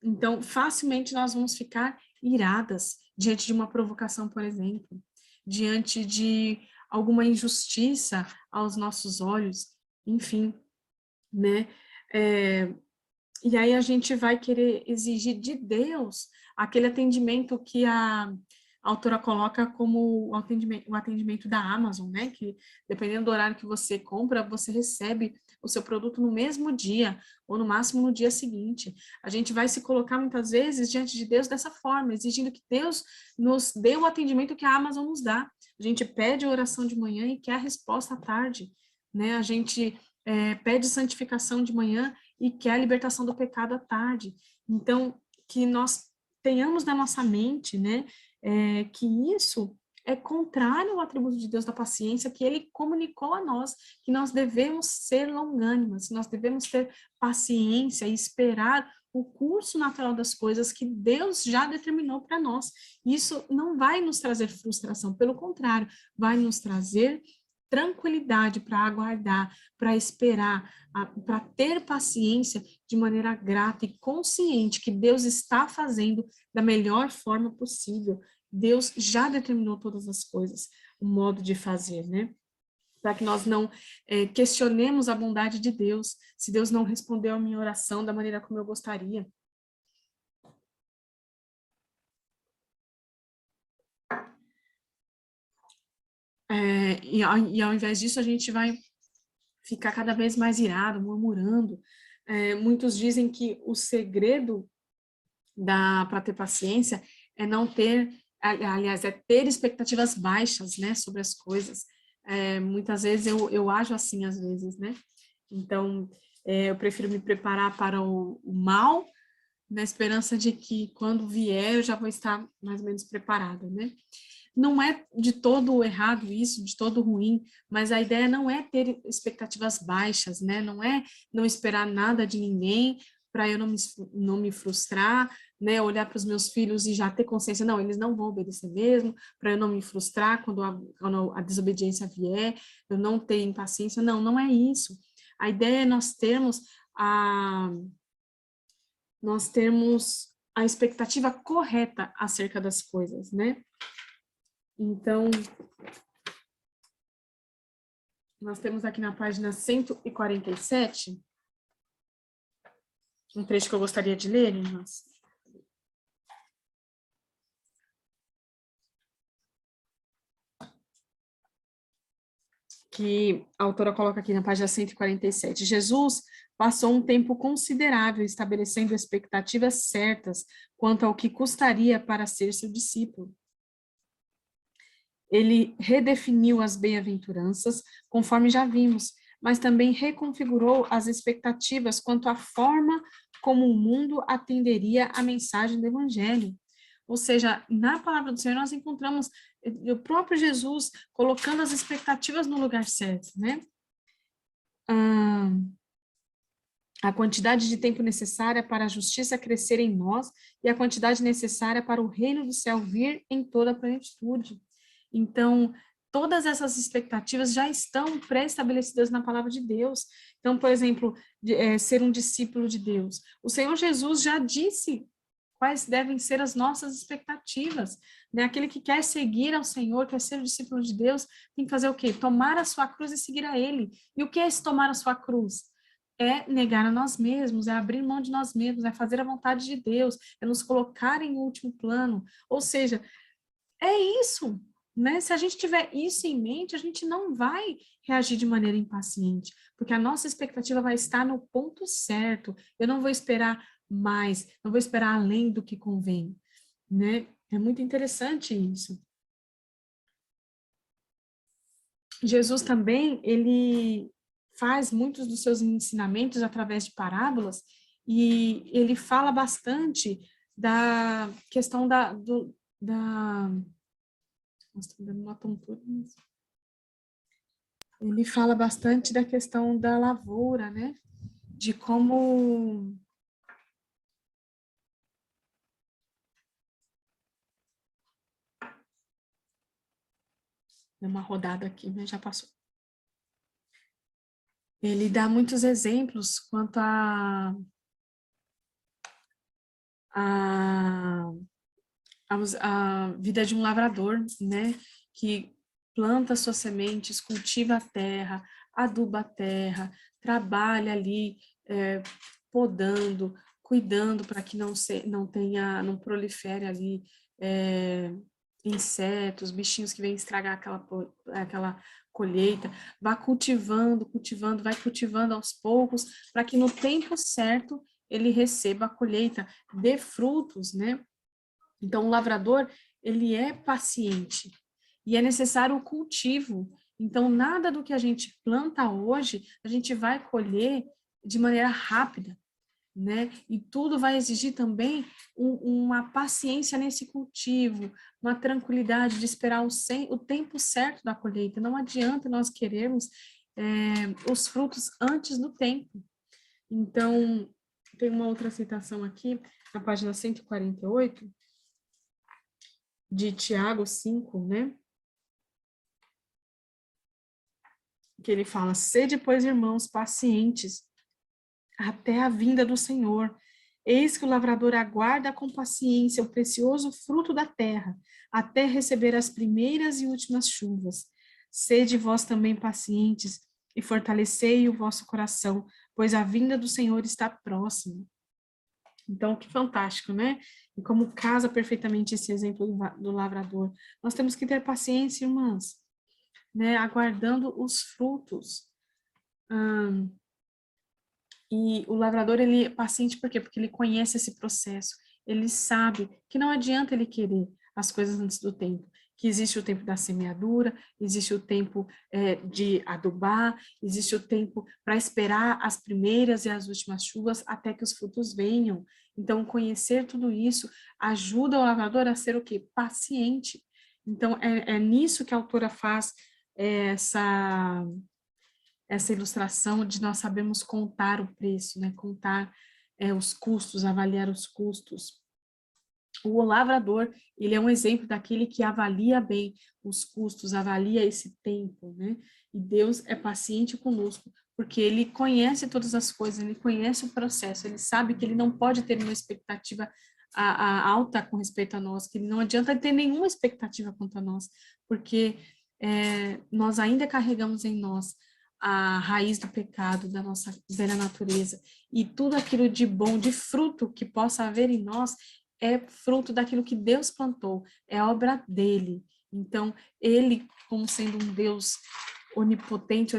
A: Então, facilmente nós vamos ficar iradas diante de uma provocação, por exemplo, diante de alguma injustiça aos nossos olhos, enfim, né? E aí a gente vai querer exigir de Deus aquele atendimento que a autora coloca como o atendimento da Amazon, né? Que dependendo do horário que você compra, você recebe o seu produto no mesmo dia, ou no máximo no dia seguinte. A gente vai se colocar muitas vezes diante de Deus dessa forma, exigindo que Deus nos dê o atendimento que a Amazon nos dá. A gente pede a oração de manhã e quer a resposta à tarde, né? A gente pede santificação de manhã e quer a libertação do pecado à tarde. Então, que nós tenhamos na nossa mente, né, que isso é contrário ao atributo de Deus da paciência que ele comunicou a nós, que nós devemos ser longânimas, nós devemos ter paciência e esperar o curso natural das coisas que Deus já determinou para nós. Isso não vai nos trazer frustração, pelo contrário, vai nos trazer tranquilidade para aguardar, para esperar, para ter paciência de maneira grata e consciente que Deus está fazendo da melhor forma possível. Deus já determinou todas as coisas, o modo de fazer, né? Para que nós não questionemos a bondade de Deus, se Deus não respondeu a minha oração da maneira como eu gostaria. E ao invés disso, a gente vai ficar cada vez mais irado, murmurando. Muitos dizem que o segredo para ter paciência é não ter, aliás, é ter expectativas baixas, né, sobre as coisas. Muitas vezes eu ajo assim, às vezes, né? Então, eu prefiro me preparar para o mal, na esperança de que quando vier eu já vou estar mais ou menos preparada, né? Não é de todo errado isso, de todo ruim, mas a ideia não é ter expectativas baixas, né? Não é não esperar nada de ninguém para eu não me frustrar, né? Olhar para os meus filhos e já ter consciência, não, eles não vão obedecer mesmo, para eu não me frustrar quando a desobediência vier, eu não ter impaciência. Não, não é isso. A ideia é nós termos a expectativa correta acerca das coisas, né? Então, nós temos aqui na página 147, um trecho que eu gostaria de ler, irmãs. Que a autora coloca aqui na página 147. Jesus passou um tempo considerável estabelecendo expectativas certas quanto ao que custaria para ser seu discípulo. Ele redefiniu as bem-aventuranças, conforme já vimos, mas também reconfigurou as expectativas quanto à forma como o mundo atenderia à mensagem do Evangelho. Ou seja, na palavra do Senhor nós encontramos o próprio Jesus colocando as expectativas no lugar certo, né? A quantidade de tempo necessária para a justiça crescer em nós e a quantidade necessária para o reino do céu vir em toda a plenitude. Então, todas essas expectativas já estão pré-estabelecidas na palavra de Deus. Então, por exemplo, ser um discípulo de Deus. O Senhor Jesus já disse quais devem ser as nossas expectativas, né? Aquele que quer seguir ao Senhor, quer ser o discípulo de Deus, tem que fazer o quê? Tomar a sua cruz e seguir a Ele. E o que é esse tomar a sua cruz? é negar a nós mesmos, é abrir mão de nós mesmos, é fazer a vontade de Deus, é nos colocar em último plano. Ou seja, é isso, né? Se a gente tiver isso em mente, a gente não vai reagir de maneira impaciente, porque a nossa expectativa vai estar no ponto certo. Eu não vou esperar mais, não vou esperar além do que convém, né? É muito interessante isso. Jesus também, ele faz muitos dos seus ensinamentos através de parábolas, e ele fala bastante da questão da nossa, tô dando uma tontura, mas ele fala bastante da questão da lavoura, né? De como deu uma rodada aqui, mas já passou. Ele dá muitos exemplos quanto a, a vida de um lavrador, né? Que planta suas sementes, cultiva a terra, aduba a terra, trabalha ali, podando, cuidando para que não prolifere ali insetos, bichinhos que vêm estragar aquela colheita, vai cultivando aos poucos, para que no tempo certo ele receba a colheita, dê frutos, né? Então, o lavrador, ele é paciente e é necessário o cultivo. Então, nada do que a gente planta hoje, a gente vai colher de maneira rápida, né? E tudo vai exigir também uma paciência nesse cultivo, uma tranquilidade de esperar o tempo certo da colheita. Não adianta nós querermos os frutos antes do tempo. Então, tem uma outra citação aqui, na página 148, de Tiago 5, né? Que ele fala: sede, pois, irmãos, pacientes, até a vinda do Senhor. Eis que o lavrador aguarda com paciência o precioso fruto da terra, até receber as primeiras e últimas chuvas. Sede vós também pacientes, e fortalecei o vosso coração, pois a vinda do Senhor está próxima. Então, que fantástico, né? E como casa perfeitamente esse exemplo do lavrador. Nós temos que ter paciência, irmãs, né? Aguardando os frutos. E o lavrador, ele é paciente por quê? Porque ele conhece esse processo. Ele sabe que não adianta ele querer as coisas antes do tempo. Que existe o tempo da semeadura, existe o tempo de adubar, existe o tempo para esperar as primeiras e as últimas chuvas até que os frutos venham. Então, conhecer tudo isso ajuda o lavrador a ser o quê? Paciente. Então, é nisso que a autora faz essa ilustração de nós sabemos contar o preço, né? Contar os custos, avaliar os custos. O lavrador, ele é um exemplo daquele que avalia bem os custos, avalia esse tempo, né? E Deus é paciente conosco, porque ele conhece todas as coisas, ele conhece o processo, ele sabe que ele não pode ter uma expectativa alta com respeito a nós, que não adianta ter nenhuma expectativa quanto a nós, porque nós ainda carregamos em nós a raiz do pecado, da nossa velha natureza, e tudo aquilo de bom, de fruto que possa haver em nós, é fruto daquilo que Deus plantou, é obra dele. Então, ele, como sendo um Deus onipotente,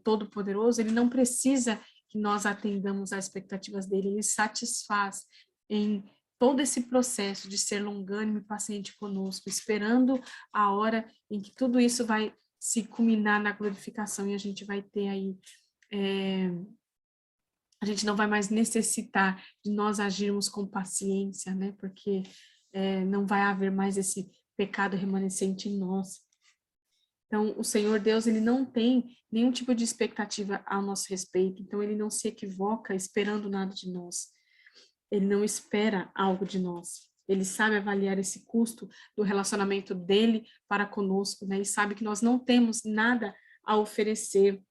A: todo-poderoso, ele não precisa que nós atendamos às expectativas dele, ele satisfaz em todo esse processo de ser longânimo e paciente conosco, esperando a hora em que tudo isso vai se culminar na glorificação e a gente vai ter aí, a gente não vai mais necessitar de nós agirmos com paciência, né? Porque não vai haver mais esse pecado remanescente em nós. Então, o Senhor Deus, ele não tem nenhum tipo de expectativa ao nosso respeito, então ele não se equivoca esperando nada de nós. Ele não espera algo de nós. Ele sabe avaliar esse custo do relacionamento dele para conosco, né? E sabe que nós não temos nada a oferecer.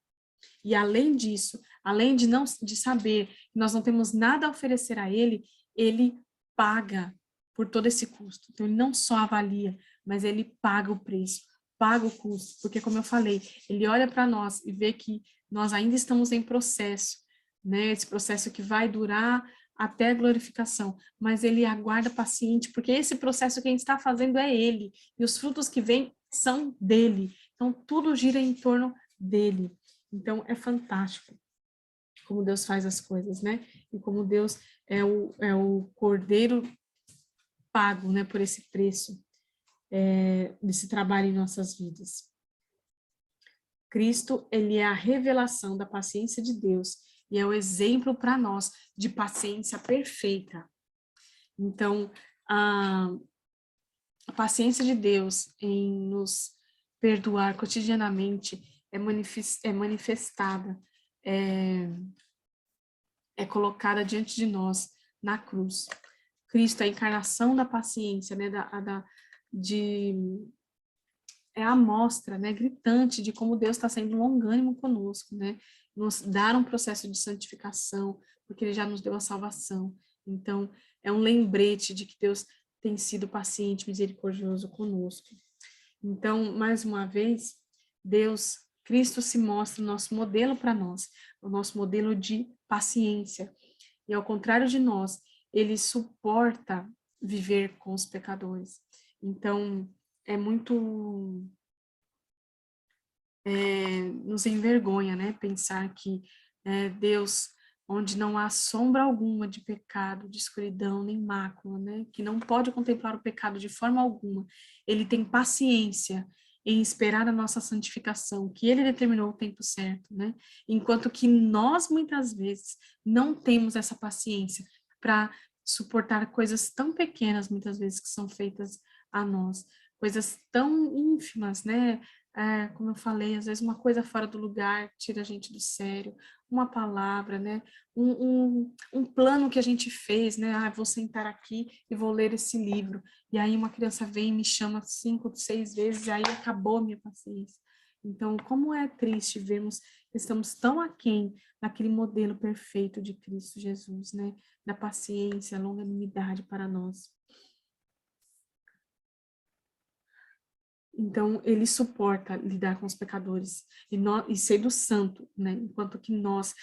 A: E além disso, além de saber que nós não temos nada a oferecer a ele, ele paga por todo esse custo. Então, ele não só avalia, mas ele paga o preço, paga o custo. Porque, como eu falei, ele olha para nós e vê que nós ainda estamos em processo, né? Esse processo que vai durar até a glorificação, mas ele aguarda paciente, porque esse processo quem está fazendo é ele, e os frutos que vêm são dele. Então, tudo gira em torno dele. Então, é fantástico como Deus faz as coisas, né? E como Deus é o cordeiro pago, né, por esse preço, desse trabalho em nossas vidas. Cristo, ele é a revelação da paciência de Deus e é o exemplo para nós de paciência perfeita. Então, a paciência de Deus em nos perdoar cotidianamente é manifestada, é colocada diante de nós na cruz. Cristo é a encarnação da paciência, né, é a amostra, né, gritante de como Deus está sendo longânimo conosco, né, nos dar um processo de santificação, porque Ele já nos deu a salvação. Então, é um lembrete de que Deus tem sido paciente, misericordioso conosco. Então, mais uma vez, Cristo se mostra o nosso modelo para nós, o nosso modelo de paciência. E ao contrário de nós, Ele suporta viver com os pecadores. Então, é muito nos envergonha, né, pensar que Deus, onde não há sombra alguma de pecado, de escuridão, nem mácula, né, que não pode contemplar o pecado de forma alguma, ele tem paciência em esperar a nossa santificação, que ele determinou o tempo certo, né, enquanto que nós, muitas vezes, não temos essa paciência para suportar coisas tão pequenas, muitas vezes, que são feitas a nós, coisas tão ínfimas, né, como eu falei, às vezes uma coisa fora do lugar tira a gente do sério, uma palavra, né? Um plano que a gente fez, né? Vou sentar aqui e vou ler esse livro. E aí uma criança vem e me chama 5, 6 vezes, e aí acabou a minha paciência. Então, como é triste vermos que estamos tão aquém daquele modelo perfeito de Cristo Jesus, né? Da paciência, longanimidade para nós. Então, ele suporta lidar com os pecadores e sendo santo, né? Enquanto que nós,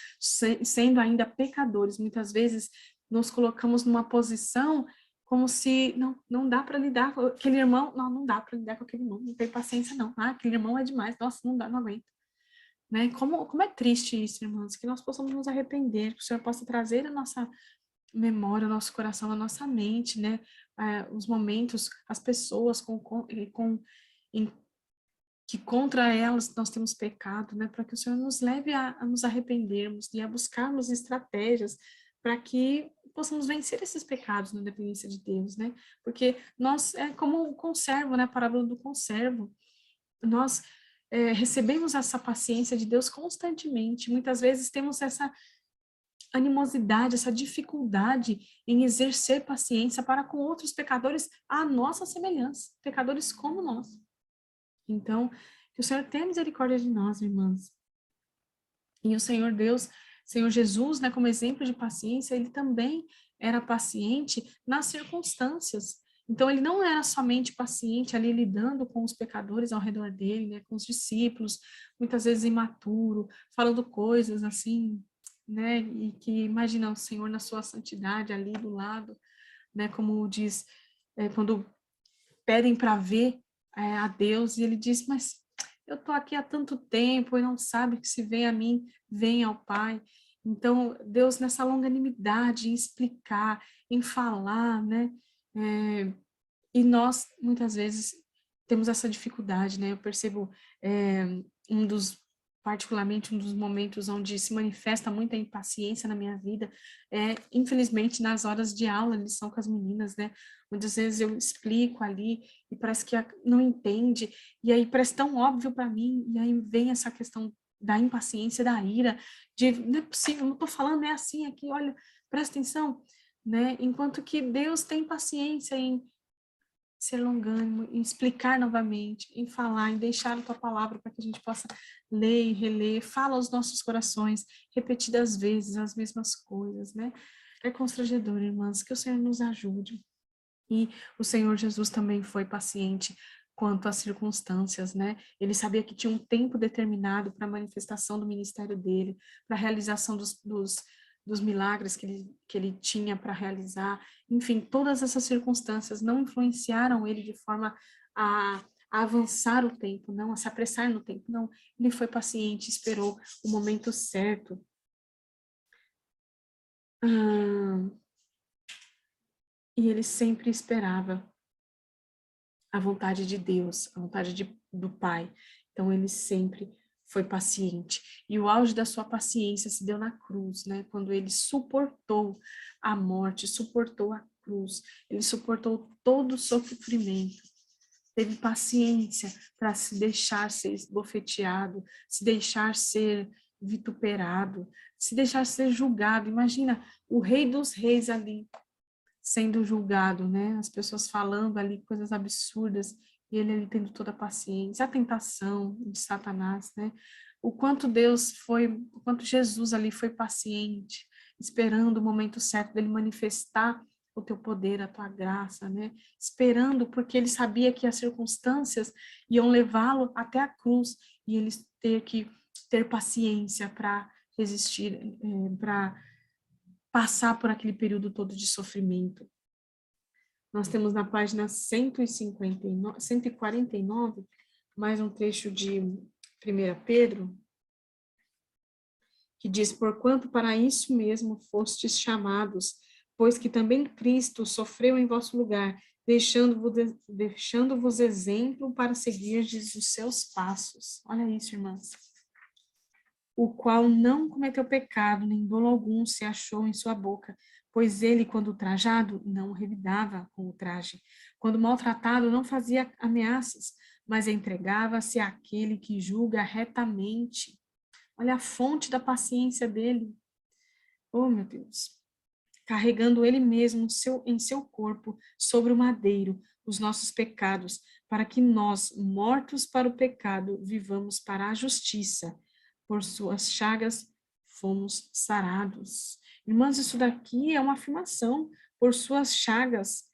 A: sendo ainda pecadores, muitas vezes nos colocamos numa posição como se não dá para lidar com aquele irmão, não dá para lidar com aquele irmão, não tem paciência não, aquele irmão é demais, nossa, não dá, não aguento. Né? Como é triste isso, irmãos, que nós possamos nos arrepender, que o Senhor possa trazer a nossa memória, o nosso coração, a nossa mente, né? Os momentos, as pessoas que contra elas nós temos pecado, né? Para que o Senhor nos leve a nos arrependermos e a buscarmos estratégias para que possamos vencer esses pecados na dependência de Deus, né? Porque nós, é como o conservo, né? A parábola do conservo. Nós recebemos essa paciência de Deus constantemente. Muitas vezes temos essa animosidade, essa dificuldade em exercer paciência para com outros pecadores à nossa semelhança, pecadores como nós. Então, que o Senhor tenha misericórdia de nós, irmãs. E o Senhor Deus, Senhor Jesus, né, como exemplo de paciência, ele também era paciente nas circunstâncias. Então, ele não era somente paciente ali lidando com os pecadores ao redor dele, né, com os discípulos, muitas vezes imaturo, falando coisas assim, né, e que imagina o Senhor na sua santidade ali do lado, né, como diz, quando pedem para ver a Deus, e ele diz, mas eu estou aqui há tanto tempo e não sabe que se vem a mim, vem ao Pai. Então, Deus nessa longanimidade em explicar, em falar, né? E nós, muitas vezes, temos essa dificuldade, né? Eu percebo particularmente um dos momentos onde se manifesta muita impaciência na minha vida, infelizmente, nas horas de aula, lição com as meninas, né? Muitas vezes eu explico ali e parece que não entende, e aí parece tão óbvio para mim, e aí vem essa questão da impaciência, da ira, de não é possível, não estou falando, é assim aqui, olha, presta atenção, né? Enquanto que Deus tem paciência em ser longânimo, em explicar novamente, em falar, em deixar a tua palavra para que a gente possa ler e reler, fala aos nossos corações, repetidas vezes as mesmas coisas, né? É constrangedor, irmãs, que o Senhor nos ajude. E o Senhor Jesus também foi paciente quanto às circunstâncias, né? Ele sabia que tinha um tempo determinado para a manifestação do ministério dele, para a realização dos milagres que ele tinha para realizar. Enfim, todas essas circunstâncias não influenciaram ele de forma a avançar o tempo, não, a se apressar no tempo, não. Ele foi paciente, esperou o momento certo. E ele sempre esperava a vontade de Deus, a vontade do Pai. Então, ele sempre foi paciente. E o auge da sua paciência se deu na cruz, né? Quando ele suportou a morte, suportou a cruz, ele suportou todo o sofrimento. Teve paciência para se deixar ser esbofeteado, se deixar ser vituperado, se deixar ser julgado. Imagina o Rei dos Reis ali sendo julgado, né? As pessoas falando ali coisas absurdas e ele ali tendo toda a paciência, a tentação de Satanás, né? O quanto o quanto Jesus ali foi paciente, esperando o momento certo dele manifestar o teu poder, a tua graça, né? Esperando, porque ele sabia que as circunstâncias iam levá-lo até a cruz e ele ter paciência para resistir, para passar por aquele período todo de sofrimento. Nós temos na página 149, mais um trecho de 1 Pedro, que diz: porquanto para isso mesmo fostes chamados, pois que também Cristo sofreu em vosso lugar, deixando-vos exemplo para seguirdes os seus passos. Olha isso, irmãs. O qual não cometeu pecado, nem dolo algum se achou em sua boca, pois ele, quando trajado, não revidava com o traje. Quando maltratado, não fazia ameaças, mas entregava-se àquele que julga retamente. Olha a fonte da paciência dele. Oh, meu Deus. Carregando ele mesmo em seu corpo, sobre o madeiro, os nossos pecados, para que nós, mortos para o pecado, vivamos para a justiça. Por suas chagas fomos sarados. Irmãs, isso daqui é uma afirmação. Por suas chagas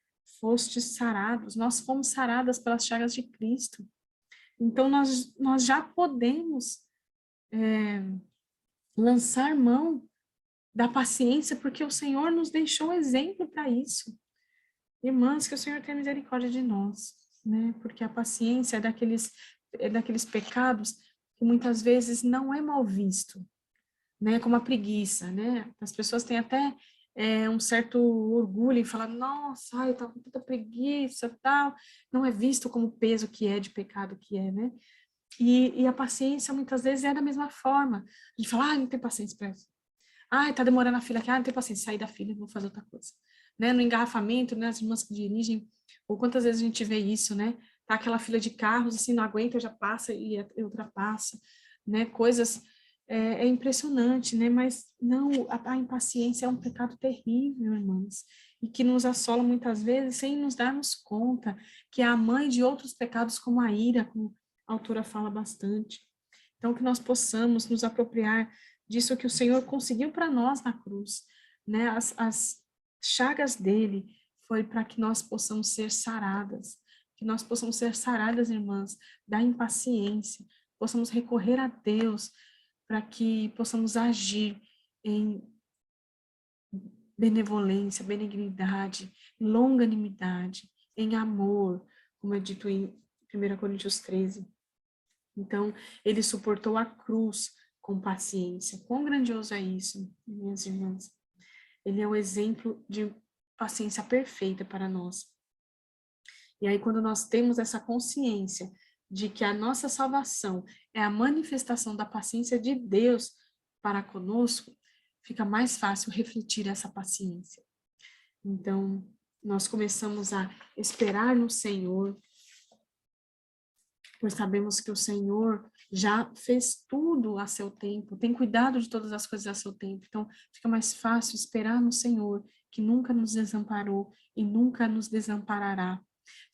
A: fostes sarados. Nós fomos saradas pelas chagas de Cristo. Então, nós já podemos lançar mão da paciência, porque o Senhor nos deixou exemplo para isso. Irmãs, que o Senhor tenha misericórdia de nós, né? Porque a paciência é daqueles pecados que muitas vezes não é mal visto, né? Como a preguiça, né? As pessoas têm até um certo orgulho em falar: nossa, ai, eu tava com tanta preguiça, tal. Não é visto como o peso que é de pecado que é, né? E a paciência muitas vezes é da mesma forma. A gente fala: ah, não tem paciência para isso. Ah, tá demorando a fila aqui. Ah, não tem paciência, sair da fila, vou fazer outra coisa. Né? No engarrafamento, né? As irmãs que dirigem, ou quantas vezes a gente vê isso, né? Tá aquela fila de carros, assim, não aguenta, já passa e ultrapassa, né? Coisas, é impressionante, né? Mas não, a impaciência é um pecado terrível, irmãs, e que nos assola muitas vezes sem nos darmos conta, que é a mãe de outros pecados como a ira, como a autora fala bastante. Então, que nós possamos nos apropriar disso que o Senhor conseguiu para nós na cruz, né? As chagas dele foi para que nós possamos ser saradas, que nós possamos ser saradas, irmãs, da impaciência, possamos recorrer a Deus para que possamos agir em benevolência, benignidade, longanimidade, em amor, como é dito em 1 Coríntios 13. Então, ele suportou a cruz com paciência. Quão grandioso é isso, minhas irmãs? Ele é um exemplo de paciência perfeita para nós. E aí, quando nós temos essa consciência de que a nossa salvação é a manifestação da paciência de Deus para conosco, fica mais fácil refletir essa paciência. Então, nós começamos a esperar no Senhor, pois sabemos que o Senhor já fez tudo a seu tempo, tem cuidado de todas as coisas a seu tempo. Então, fica mais fácil esperar no Senhor, que nunca nos desamparou e nunca nos desamparará.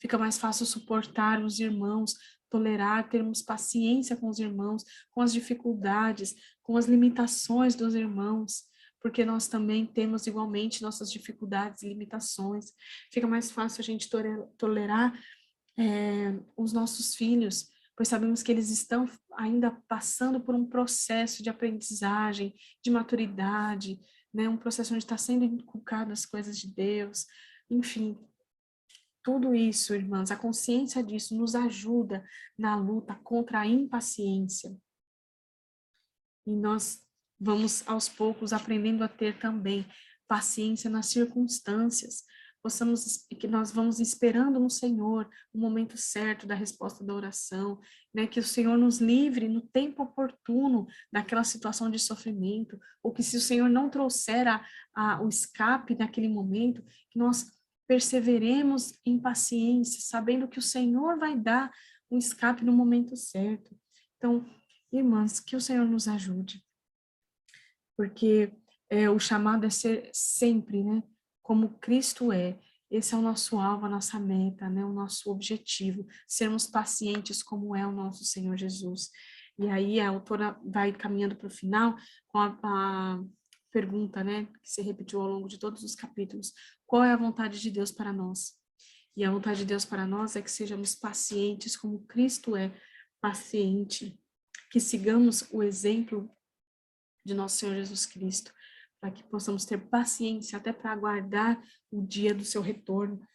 A: Fica mais fácil suportar os irmãos, tolerar, termos paciência com os irmãos, com as dificuldades, com as limitações dos irmãos, porque nós também temos igualmente nossas dificuldades e limitações. Fica mais fácil a gente tolerar os nossos filhos, pois sabemos que eles estão ainda passando por um processo de aprendizagem, de maturidade, né? Um processo onde está sendo inculcado as coisas de Deus, enfim. Tudo isso, irmãs, a consciência disso nos ajuda na luta contra a impaciência. E nós vamos, aos poucos, aprendendo a ter também paciência nas circunstâncias. Que nós vamos esperando no Senhor o momento certo da resposta da oração, né? Que o Senhor nos livre no tempo oportuno daquela situação de sofrimento, ou que se o Senhor não trouxer o escape naquele momento, que nós perseveremos em paciência, sabendo que o Senhor vai dar um escape no momento certo. Então, irmãs, que o Senhor nos ajude, porque o chamado é ser sempre, né, como Cristo é. Esse é o nosso alvo, a nossa meta, né, o nosso objetivo, sermos pacientes como é o nosso Senhor Jesus. E aí a autora vai caminhando para o final com a pergunta, né, que se repetiu ao longo de todos os capítulos: qual é a vontade de Deus para nós? E a vontade de Deus para nós é que sejamos pacientes como Cristo é paciente, que sigamos o exemplo de nosso Senhor Jesus Cristo, para que possamos ter paciência até para aguardar o dia do seu retorno.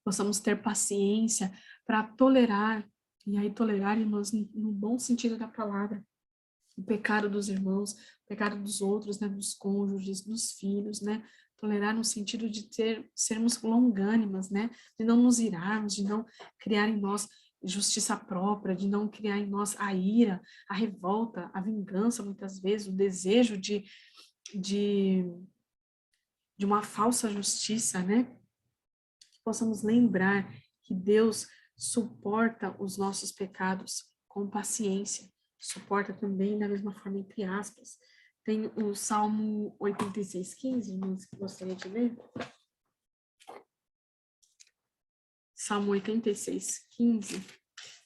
A: Possamos ter paciência para tolerar, e aí tolerar, irmãos, no bom sentido da palavra, o pecado dos irmãos, o pecado dos outros, né, dos cônjuges, dos filhos, né, tolerar no sentido de sermos longânimas, né, de não nos irarmos, de não criar em nós justiça própria, de não criar em nós a ira, a revolta, a vingança, muitas vezes, o desejo de uma falsa justiça, né, que possamos lembrar que Deus suporta os nossos pecados com paciência, suporta também da mesma forma, entre aspas. Tem o Salmo 86:15, irmãos, que gostaria de ler. Salmo 86:15.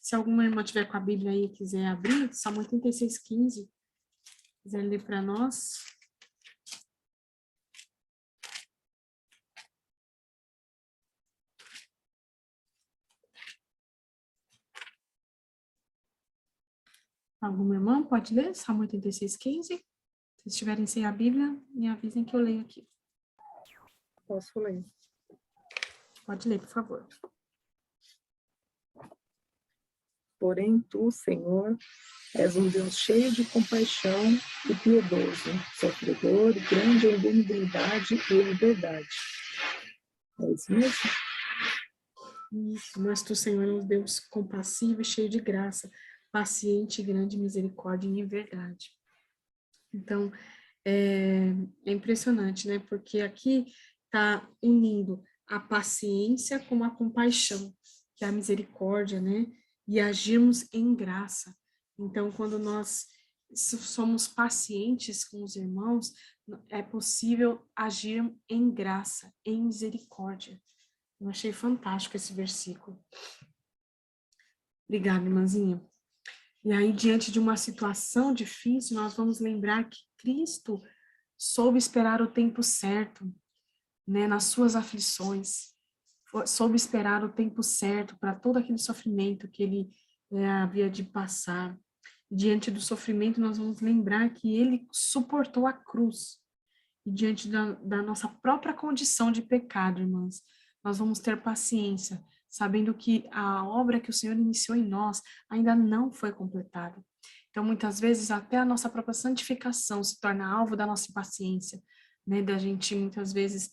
A: Se alguma irmã tiver com a Bíblia aí e quiser abrir, Salmo 86:15, quiser ler para nós. Alguma irmã pode ler? Salmo 86:15. Se estiverem sem a Bíblia, me avisem que eu leio aqui.
C: Posso ler?
A: Pode ler, por favor.
C: Porém, tu, Senhor, és um Deus cheio de compaixão e piedoso, sofredor e grande em benignidade e em verdade. É isso mesmo?
A: Isso, mas tu, Senhor, é um Deus compassivo e cheio de graça, paciente e grande misericórdia e em verdade. Então, é impressionante, né? Porque aqui está unindo a paciência com a compaixão, que é a misericórdia, né? E agirmos em graça. Então, quando nós somos pacientes com os irmãos, é possível agir em graça, em misericórdia. Eu achei fantástico esse versículo. Obrigada, irmãzinha. E aí, diante de uma situação difícil, nós vamos lembrar que Cristo soube esperar o tempo certo, né, nas suas aflições, soube esperar o tempo certo para todo aquele sofrimento que ele havia de passar. Diante do sofrimento, nós vamos lembrar que ele suportou a cruz. E diante da nossa própria condição de pecado, irmãs, nós vamos ter paciência, sabendo que a obra que o Senhor iniciou em nós ainda não foi completada. Então, muitas vezes, até a nossa própria santificação se torna alvo da nossa impaciência, né? Da gente, muitas vezes,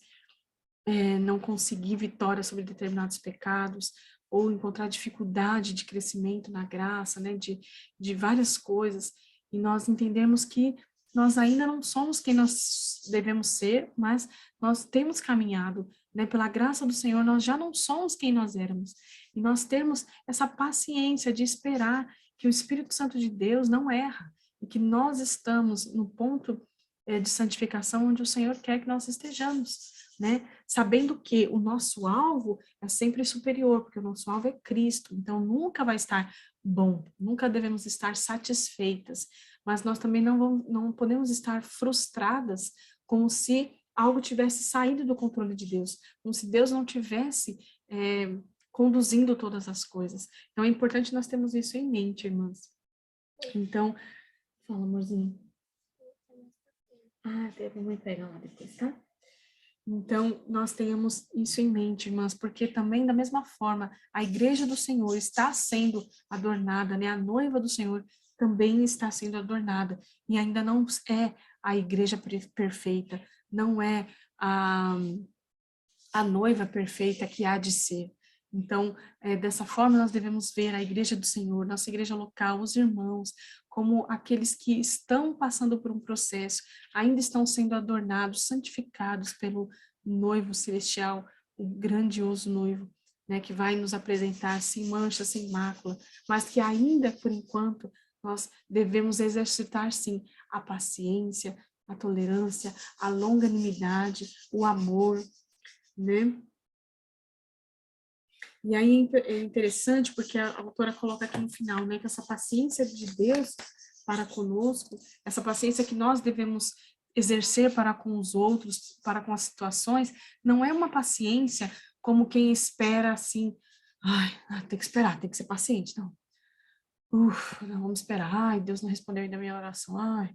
A: não conseguir vitória sobre determinados pecados, ou encontrar dificuldade de crescimento na graça, né? De várias coisas, e nós entendemos que nós ainda não somos quem nós devemos ser, mas nós temos caminhado, né? Pela graça do Senhor, nós já não somos quem nós éramos. E nós temos essa paciência de esperar que o Espírito Santo de Deus não erra, e que nós estamos no ponto de santificação onde o Senhor quer que nós estejamos, né? Sabendo que o nosso alvo é sempre superior, porque o nosso alvo é Cristo, então nunca vai estar bom, nunca devemos estar satisfeitas, mas nós também não podemos estar frustradas como se algo tivesse saído do controle de Deus, como se Deus não tivesse conduzindo todas as coisas. Então, é importante nós termos isso em mente, irmãs. Então, fala, amorzinho. Vamos entregar lá depois, tá? Então, nós tenhamos isso em mente, irmãs, porque também, da mesma forma, a igreja do Senhor está sendo adornada, né? A noiva do Senhor também está sendo adornada, e ainda não é a igreja perfeita, não é a noiva perfeita que há de ser. Então, dessa forma, nós devemos ver a igreja do Senhor, nossa igreja local, os irmãos, como aqueles que estão passando por um processo, ainda estão sendo adornados, santificados pelo noivo celestial, o grandioso noivo, né, que vai nos apresentar sem mancha, sem mácula, mas que ainda, por enquanto, nós devemos exercitar, sim, a paciência, a tolerância, a longanimidade, o amor, né? E aí é interessante porque a autora coloca aqui no final, né, que essa paciência de Deus para conosco, essa paciência que nós devemos exercer para com os outros, para com as situações, não é uma paciência como quem espera assim, tem que esperar, tem que ser paciente, não. Não, vamos esperar, Deus não respondeu ainda a minha oração, vai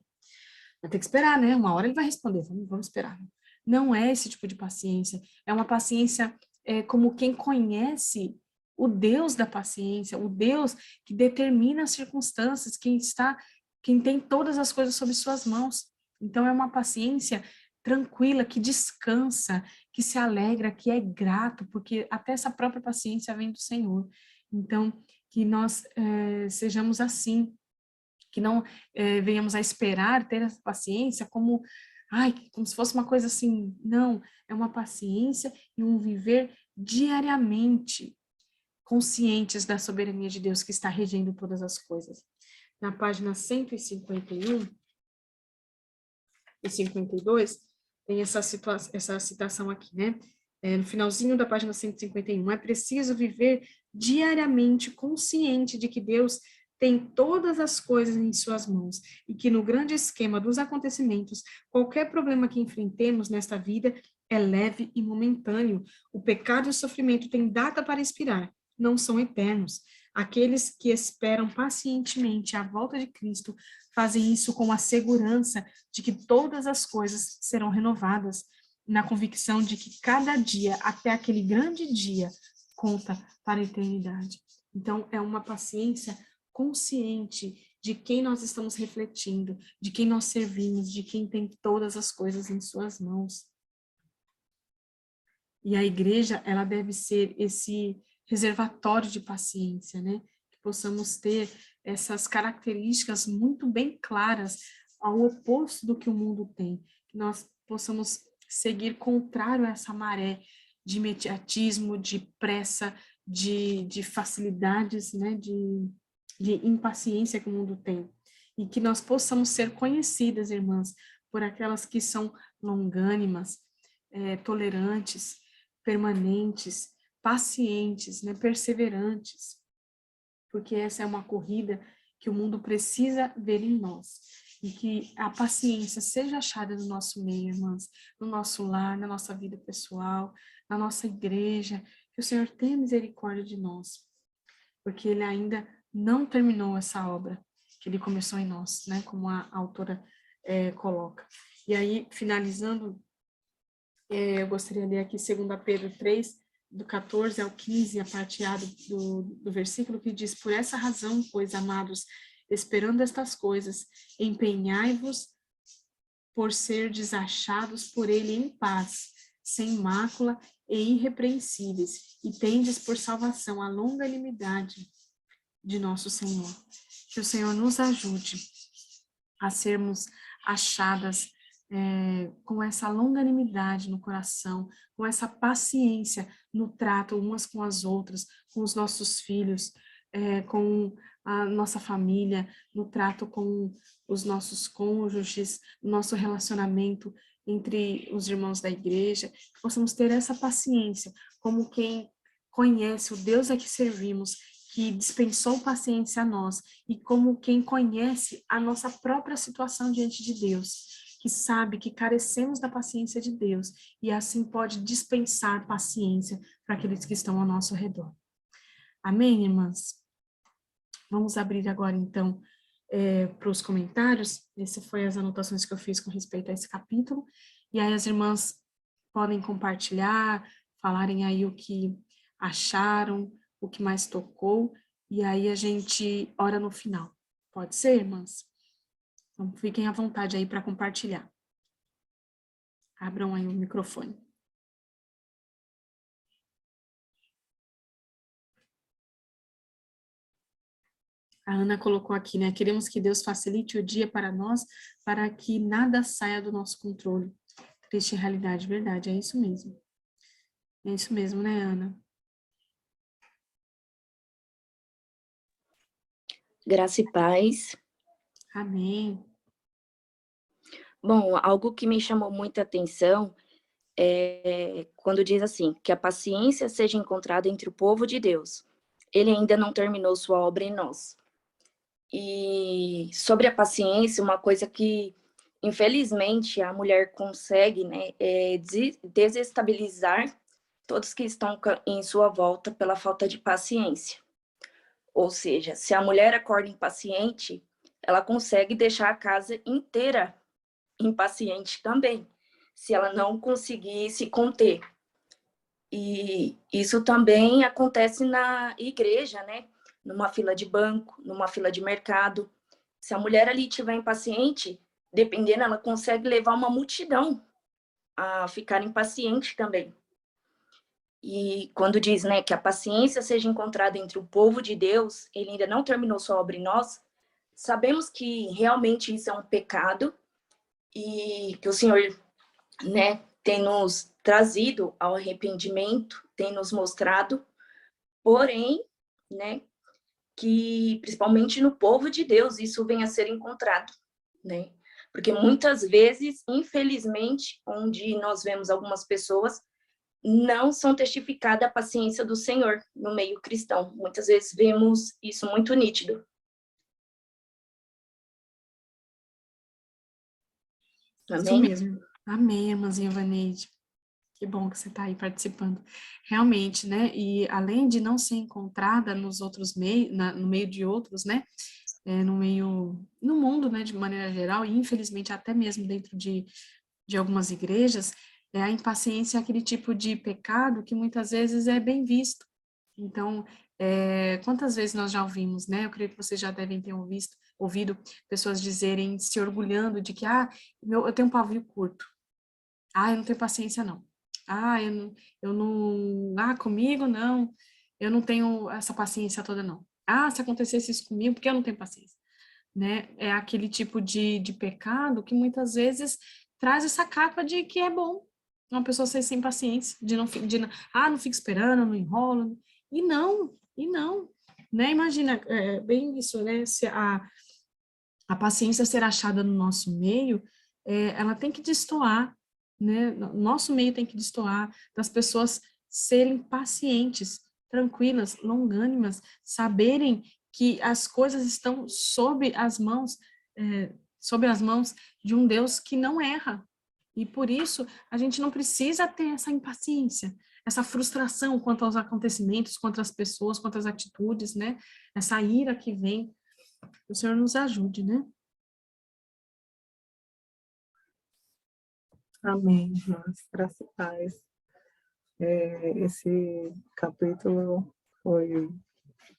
A: ter que esperar, né, uma hora ele vai responder, vamos esperar. Não é esse tipo de paciência, é uma paciência como quem conhece o Deus da paciência, o Deus que determina as circunstâncias, quem tem todas as coisas sob suas mãos. Então é uma paciência tranquila, que descansa, que se alegra, que é grato, porque até essa própria paciência vem do Senhor. Então, que nós sejamos assim, que não venhamos a esperar ter essa paciência como se fosse uma coisa assim. Não, é uma paciência e um viver diariamente conscientes da soberania de Deus que está regendo todas as coisas. Na página 151 e 52, tem essa citação aqui, né? No finalzinho da página 151, é preciso viver diariamente consciente de que Deus tem todas as coisas em suas mãos e que no grande esquema dos acontecimentos, qualquer problema que enfrentemos nesta vida é leve e momentâneo. O pecado e o sofrimento têm data para expirar, não são eternos. Aqueles que esperam pacientemente a volta de Cristo fazem isso com a segurança de que todas as coisas serão renovadas, na convicção de que cada dia, até aquele grande dia, conta para a eternidade. Então, é uma paciência consciente de quem nós estamos refletindo, de quem nós servimos, de quem tem todas as coisas em suas mãos. E a igreja, ela deve ser esse reservatório de paciência, né? Que possamos ter essas características muito bem claras ao oposto do que o mundo tem. Que nós possamos seguir contrário a essa maré de imediatismo, de pressa, de facilidades, né? De impaciência que o mundo tem. E que nós possamos ser conhecidas, irmãs, por aquelas que são longânimas, tolerantes, permanentes, pacientes, né, perseverantes, porque essa é uma corrida que o mundo precisa ver em nós, e que a paciência seja achada no nosso meio, irmãs, no nosso lar, na nossa vida pessoal, na nossa igreja, que o Senhor tenha misericórdia de nós, porque Ele ainda não terminou essa obra que Ele começou em nós, né, como a autora coloca. E aí, finalizando, eu gostaria de ler aqui 2 Pedro 3, do 14 ao 15, a parte A do versículo, que diz: por essa razão, pois, amados, esperando estas coisas, empenhai-vos por ser desachados por ele em paz, sem mácula e irrepreensíveis, e tendes por salvação a longanimidade de nosso Senhor. Que o Senhor nos ajude a sermos achadas com essa longanimidade no coração, com essa paciência no trato umas com as outras, com os nossos filhos, com a nossa família, no trato com os nossos cônjuges, no nosso relacionamento entre os irmãos da igreja, que possamos ter essa paciência, como quem conhece o Deus a que servimos, que dispensou paciência a nós, e como quem conhece a nossa própria situação diante de Deus, que sabe que carecemos da paciência de Deus, e assim pode dispensar paciência para aqueles que estão ao nosso redor. Amém, irmãs? Vamos abrir agora, então, para os comentários. Essas foram as anotações que eu fiz com respeito a esse capítulo, e aí as irmãs podem compartilhar, falarem aí o que acharam, o que mais tocou, e aí a gente ora no final. Pode ser, irmãs? Então, fiquem à vontade aí para compartilhar. Abram aí o microfone. A Ana colocou aqui, né? Queremos que Deus facilite o dia para nós, para que nada saia do nosso controle. Triste realidade, verdade, é isso mesmo. É isso mesmo, né, Ana?
D: Graça e paz.
A: Amém.
D: Bom, algo que me chamou muita atenção é quando diz assim, que a paciência seja encontrada entre o povo de Deus. Ele ainda não terminou sua obra em nós. E sobre a paciência, uma coisa que, infelizmente, a mulher consegue, né, é desestabilizar todos que estão em sua volta pela falta de paciência. Ou seja, se a mulher acorda impaciente, ela consegue deixar a casa inteira impaciente também, se ela não conseguir se conter. E isso também acontece na igreja, né? Numa fila de banco, numa fila de mercado. Se a mulher ali estiver impaciente, dependendo, ela consegue levar uma multidão a ficar impaciente também. E quando diz, né, que a paciência seja encontrada entre o povo de Deus, ele ainda não terminou sua obra em nós, sabemos que realmente isso é um pecado e que o Senhor, né, tem nos trazido ao arrependimento, tem nos mostrado, porém, né, que principalmente no povo de Deus isso venha a ser encontrado, né? Porque muitas vezes, infelizmente, onde nós vemos algumas pessoas não são testificada a paciência do Senhor no meio cristão. Muitas vezes vemos isso muito nítido.
A: Isso
D: Amém?
A: mesmo. Amém, irmãzinha Vaneide. Que bom que você está aí participando. Realmente, né? E além de não ser encontrada nos outros meios, no meio de outros, né? No mundo, né? De maneira geral, e infelizmente até mesmo dentro de algumas igrejas, a impaciência é aquele tipo de pecado que muitas vezes é bem visto. Então, quantas vezes nós já ouvimos, né? Eu creio que vocês já devem ter ouvido pessoas dizerem, se orgulhando de que, eu tenho um pavio curto. Eu não tenho paciência, não. Comigo não, eu não tenho essa paciência toda, não. Se acontecesse isso comigo, porque eu não tenho paciência, né? É aquele tipo de pecado que muitas vezes traz essa capa de que é bom uma pessoa ser sem paciência, não fica esperando, não enrola, e não, né? Imagina, bem isso, né? Se a paciência ser achada no nosso meio, ela tem que destoar, né? Nosso meio tem que destoar das pessoas serem pacientes, tranquilas, longânimas, saberem que as coisas estão sob as mãos de um Deus que não erra. E por isso, a gente não precisa ter essa impaciência, essa frustração quanto aos acontecimentos, quanto às pessoas, quanto às atitudes, né? Essa ira que vem. O Senhor nos ajude, né?
C: Amém, irmãs, graças e paz. Esse capítulo foi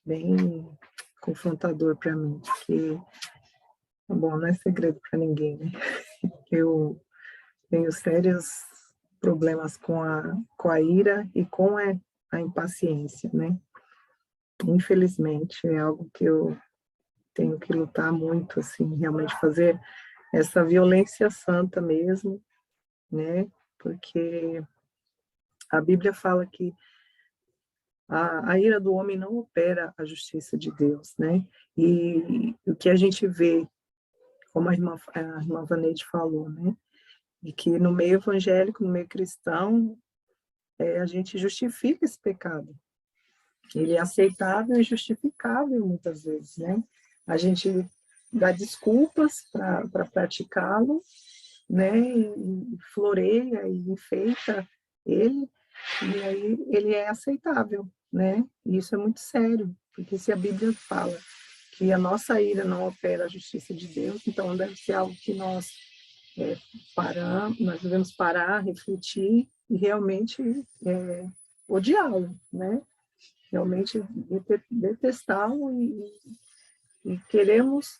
C: bem confrontador para mim, porque, bom, não é segredo para ninguém, né? Eu tenho sérios problemas com a ira e com a impaciência, né? Infelizmente, é algo que eu tenho que lutar muito, assim, realmente fazer essa violência santa mesmo, né? Porque a Bíblia fala que a ira do homem não opera a justiça de Deus, né? E o que a gente vê, como a irmã Vaneide falou, né? E que no meio evangélico, no meio cristão, a gente justifica esse pecado, Ele é aceitável e justificável muitas vezes, né? A gente dá desculpas para praticá-lo, né? E floreia e enfeita ele, e aí ele é aceitável, né? E isso é muito sério, porque se a Bíblia fala que a nossa ira não opera a justiça de Deus, então deve ser algo que nós nós devemos parar, refletir e realmente odiá-lo, né? Realmente detestá-lo e queremos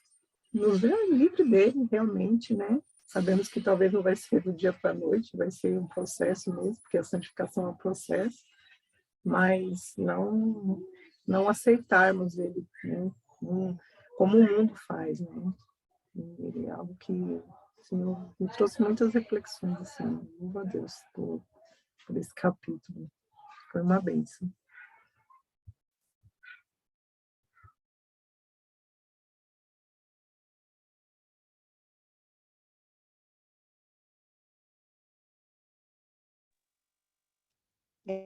C: nos ver livre dele, realmente, né? Sabemos que talvez não vai ser do dia para a noite, vai ser um processo mesmo, porque a santificação é um processo, mas não aceitarmos ele, né? Como o mundo faz, né? Ele é algo que assim, me trouxe muitas reflexões, assim, louvo a Deus por esse capítulo. Foi uma bênção.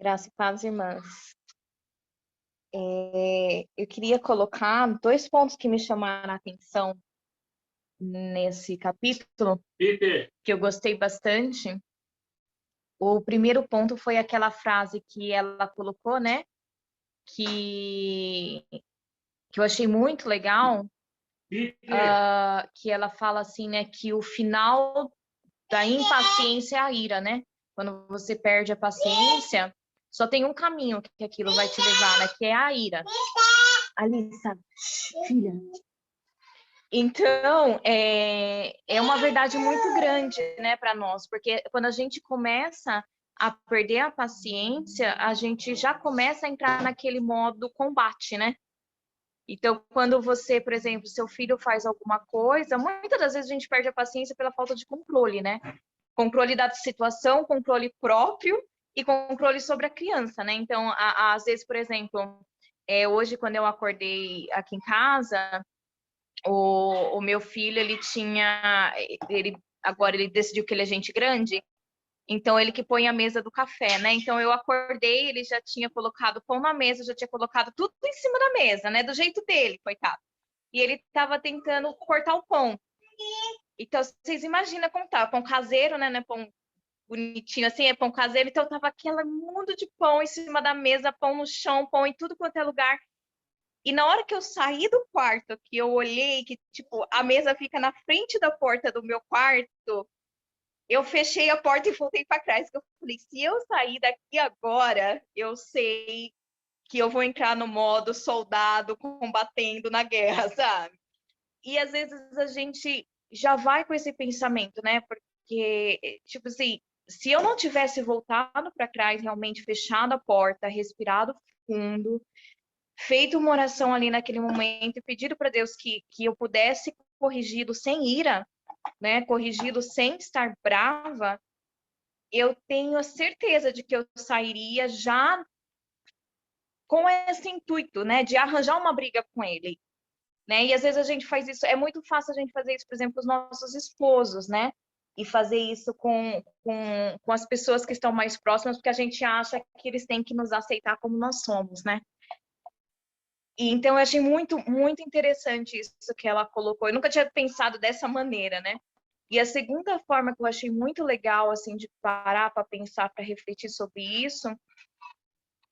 E: Graça e paz, irmãs. Eu queria colocar 2 pontos que me chamaram a atenção nesse capítulo, que eu gostei bastante. O primeiro ponto foi aquela frase que ela colocou, né? Que eu achei muito legal, que ela fala assim, né? Que o final da impaciência é a ira, né? Quando você perde a paciência, só tem um caminho que aquilo vai te levar, né? Que é a ira. Alissa, filha. Então, é uma verdade muito grande, né, para nós, porque quando a gente começa a perder a paciência, a gente já começa a entrar naquele modo combate, né? Então, quando você, por exemplo, seu filho faz alguma coisa, muitas das vezes a gente perde a paciência pela falta de controle, né? Controle da situação, controle próprio e controle sobre a criança, né? Então, às vezes, por exemplo, hoje, quando eu acordei aqui em casa, o meu filho, agora ele decidiu que ele é gente grande, então ele que põe a mesa do café, né? Então eu acordei, ele já tinha colocado pão na mesa, já tinha colocado tudo em cima da mesa, né? Do jeito dele, coitado. E ele estava tentando cortar o pão. Então vocês imaginam como tá, pão caseiro, né? Não é pão bonitinho assim, é pão caseiro, então tava aquele mundo de pão em cima da mesa, pão no chão, pão em tudo quanto é lugar. E na hora que eu saí do quarto, que eu olhei que, tipo, a mesa fica na frente da porta do meu quarto, eu fechei a porta e voltei para trás. Eu falei, se eu sair daqui agora, eu sei que eu vou entrar no modo soldado combatendo na guerra, sabe? E às vezes a gente já vai com esse pensamento, né? Porque, tipo assim, se eu não tivesse voltado para trás, realmente fechado a porta, respirado fundo, feito uma oração ali naquele momento e pedido para Deus que eu pudesse corrigido sem ira, né? Corrigido sem estar brava, eu tenho a certeza de que eu sairia já com esse intuito, né? De arranjar uma briga com ele, né? E às vezes a gente faz isso, é muito fácil a gente fazer isso, por exemplo, com os nossos esposos, né? E fazer isso com as pessoas que estão mais próximas, porque a gente acha que eles têm que nos aceitar como nós somos, né? E então eu achei muito, muito interessante isso que ela colocou. Eu nunca tinha pensado dessa maneira, né? E a segunda forma que eu achei muito legal, assim, de parar para pensar, para refletir sobre isso,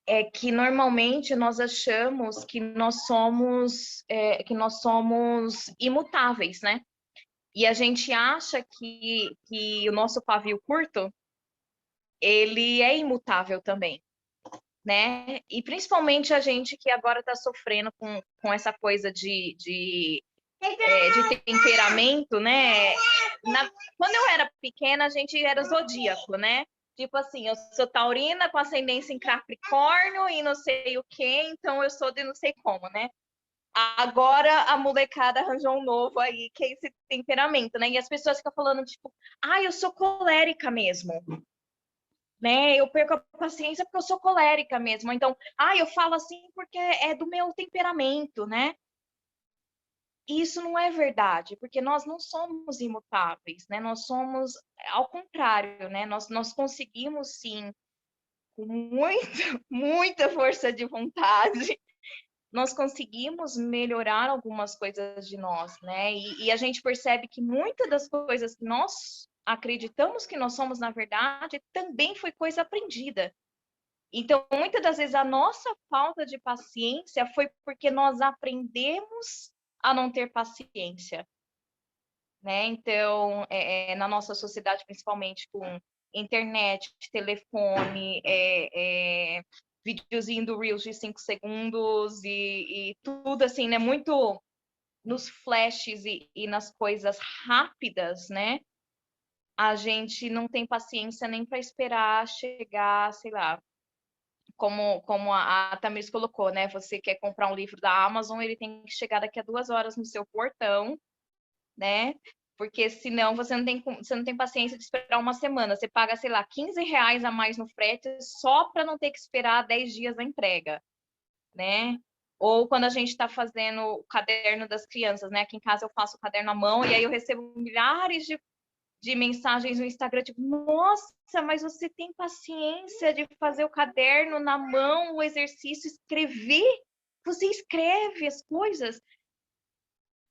E: é que normalmente nós achamos que nós somos imutáveis, né? E a gente acha que o nosso pavio curto, ele é imutável também, né? E principalmente a gente que agora está sofrendo com essa coisa de temperamento, né? Quando eu era pequena, a gente era zodíaco, né? Tipo assim, eu sou taurina com ascendência em Capricórnio e não sei o quê, então eu sou de não sei como, né? Agora a molecada arranjou um novo aí, que é esse temperamento, né? E as pessoas ficam falando, tipo, eu sou colérica mesmo, né? Eu perco a paciência porque eu sou colérica mesmo. Então, eu falo assim porque é do meu temperamento, né? E isso não é verdade, porque nós não somos imutáveis, né? Nós somos ao contrário, né? Nós conseguimos sim com muita força de vontade, nós conseguimos melhorar algumas coisas de nós, né? E a gente percebe que muitas das coisas que nós acreditamos que nós somos, na verdade, também foi coisa aprendida. Então, muitas das vezes, a nossa falta de paciência foi porque nós aprendemos a não ter paciência, né? Então, na nossa sociedade, principalmente com internet, telefone, videozinho do Reels de 5 segundos e tudo assim, né? Muito nos flashes e nas coisas rápidas, né? A gente não tem paciência nem para esperar chegar, sei lá, como a Tamiris colocou, né? Você quer comprar um livro da Amazon, ele tem que chegar daqui a 2 horas no seu portão, né? Porque senão você não tem paciência de esperar uma semana. Você paga, sei lá, R$15 a mais no frete só para não ter que esperar 10 dias a entrega, né? Ou quando a gente está fazendo o caderno das crianças, né? Aqui em casa eu faço o caderno à mão e aí eu recebo milhares de mensagens no Instagram, tipo, nossa, mas você tem paciência de fazer o caderno na mão, o exercício, escrever? Você escreve as coisas?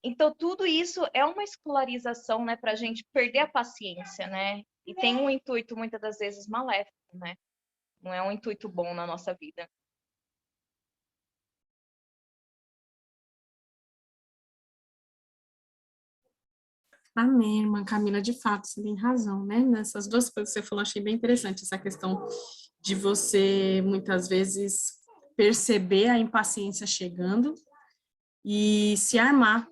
E: Então, tudo isso é uma escolarização, né, para a gente perder a paciência, né? E tem um intuito, muitas das vezes, maléfico, né? Não é um intuito bom na nossa vida.
A: Amém, irmã Camila, de fato, você tem razão, né? Nessas duas coisas que você falou, achei bem interessante essa questão de você, muitas vezes, perceber a impaciência chegando e se armar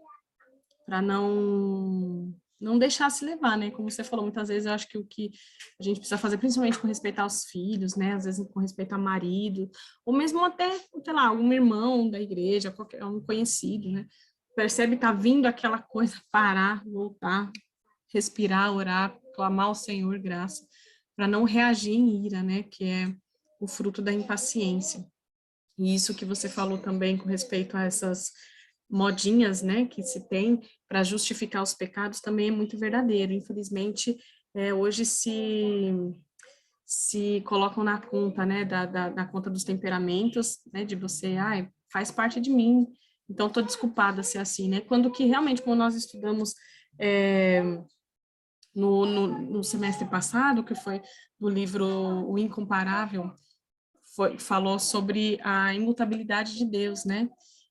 A: para não deixar se levar, né? Como você falou, muitas vezes eu acho que o que a gente precisa fazer, principalmente com respeito aos filhos, né? Às vezes com respeito ao marido, ou mesmo até, sei lá, algum irmão da igreja, qualquer um conhecido, né? Percebe que tá vindo aquela coisa, parar, voltar, respirar, orar, clamar ao Senhor graça, para não reagir em ira, né? Que é o fruto da impaciência. E isso que você falou também com respeito a essas modinhas, né, que se tem para justificar os pecados também é muito verdadeiro. Infelizmente, hoje se colocam na conta, né, da conta dos temperamentos, né, de você, faz parte de mim, então estou desculpada ser assim, né, quando que realmente, como nós estudamos no semestre passado, que foi do livro O Incomparável, falou sobre a imutabilidade de Deus, né?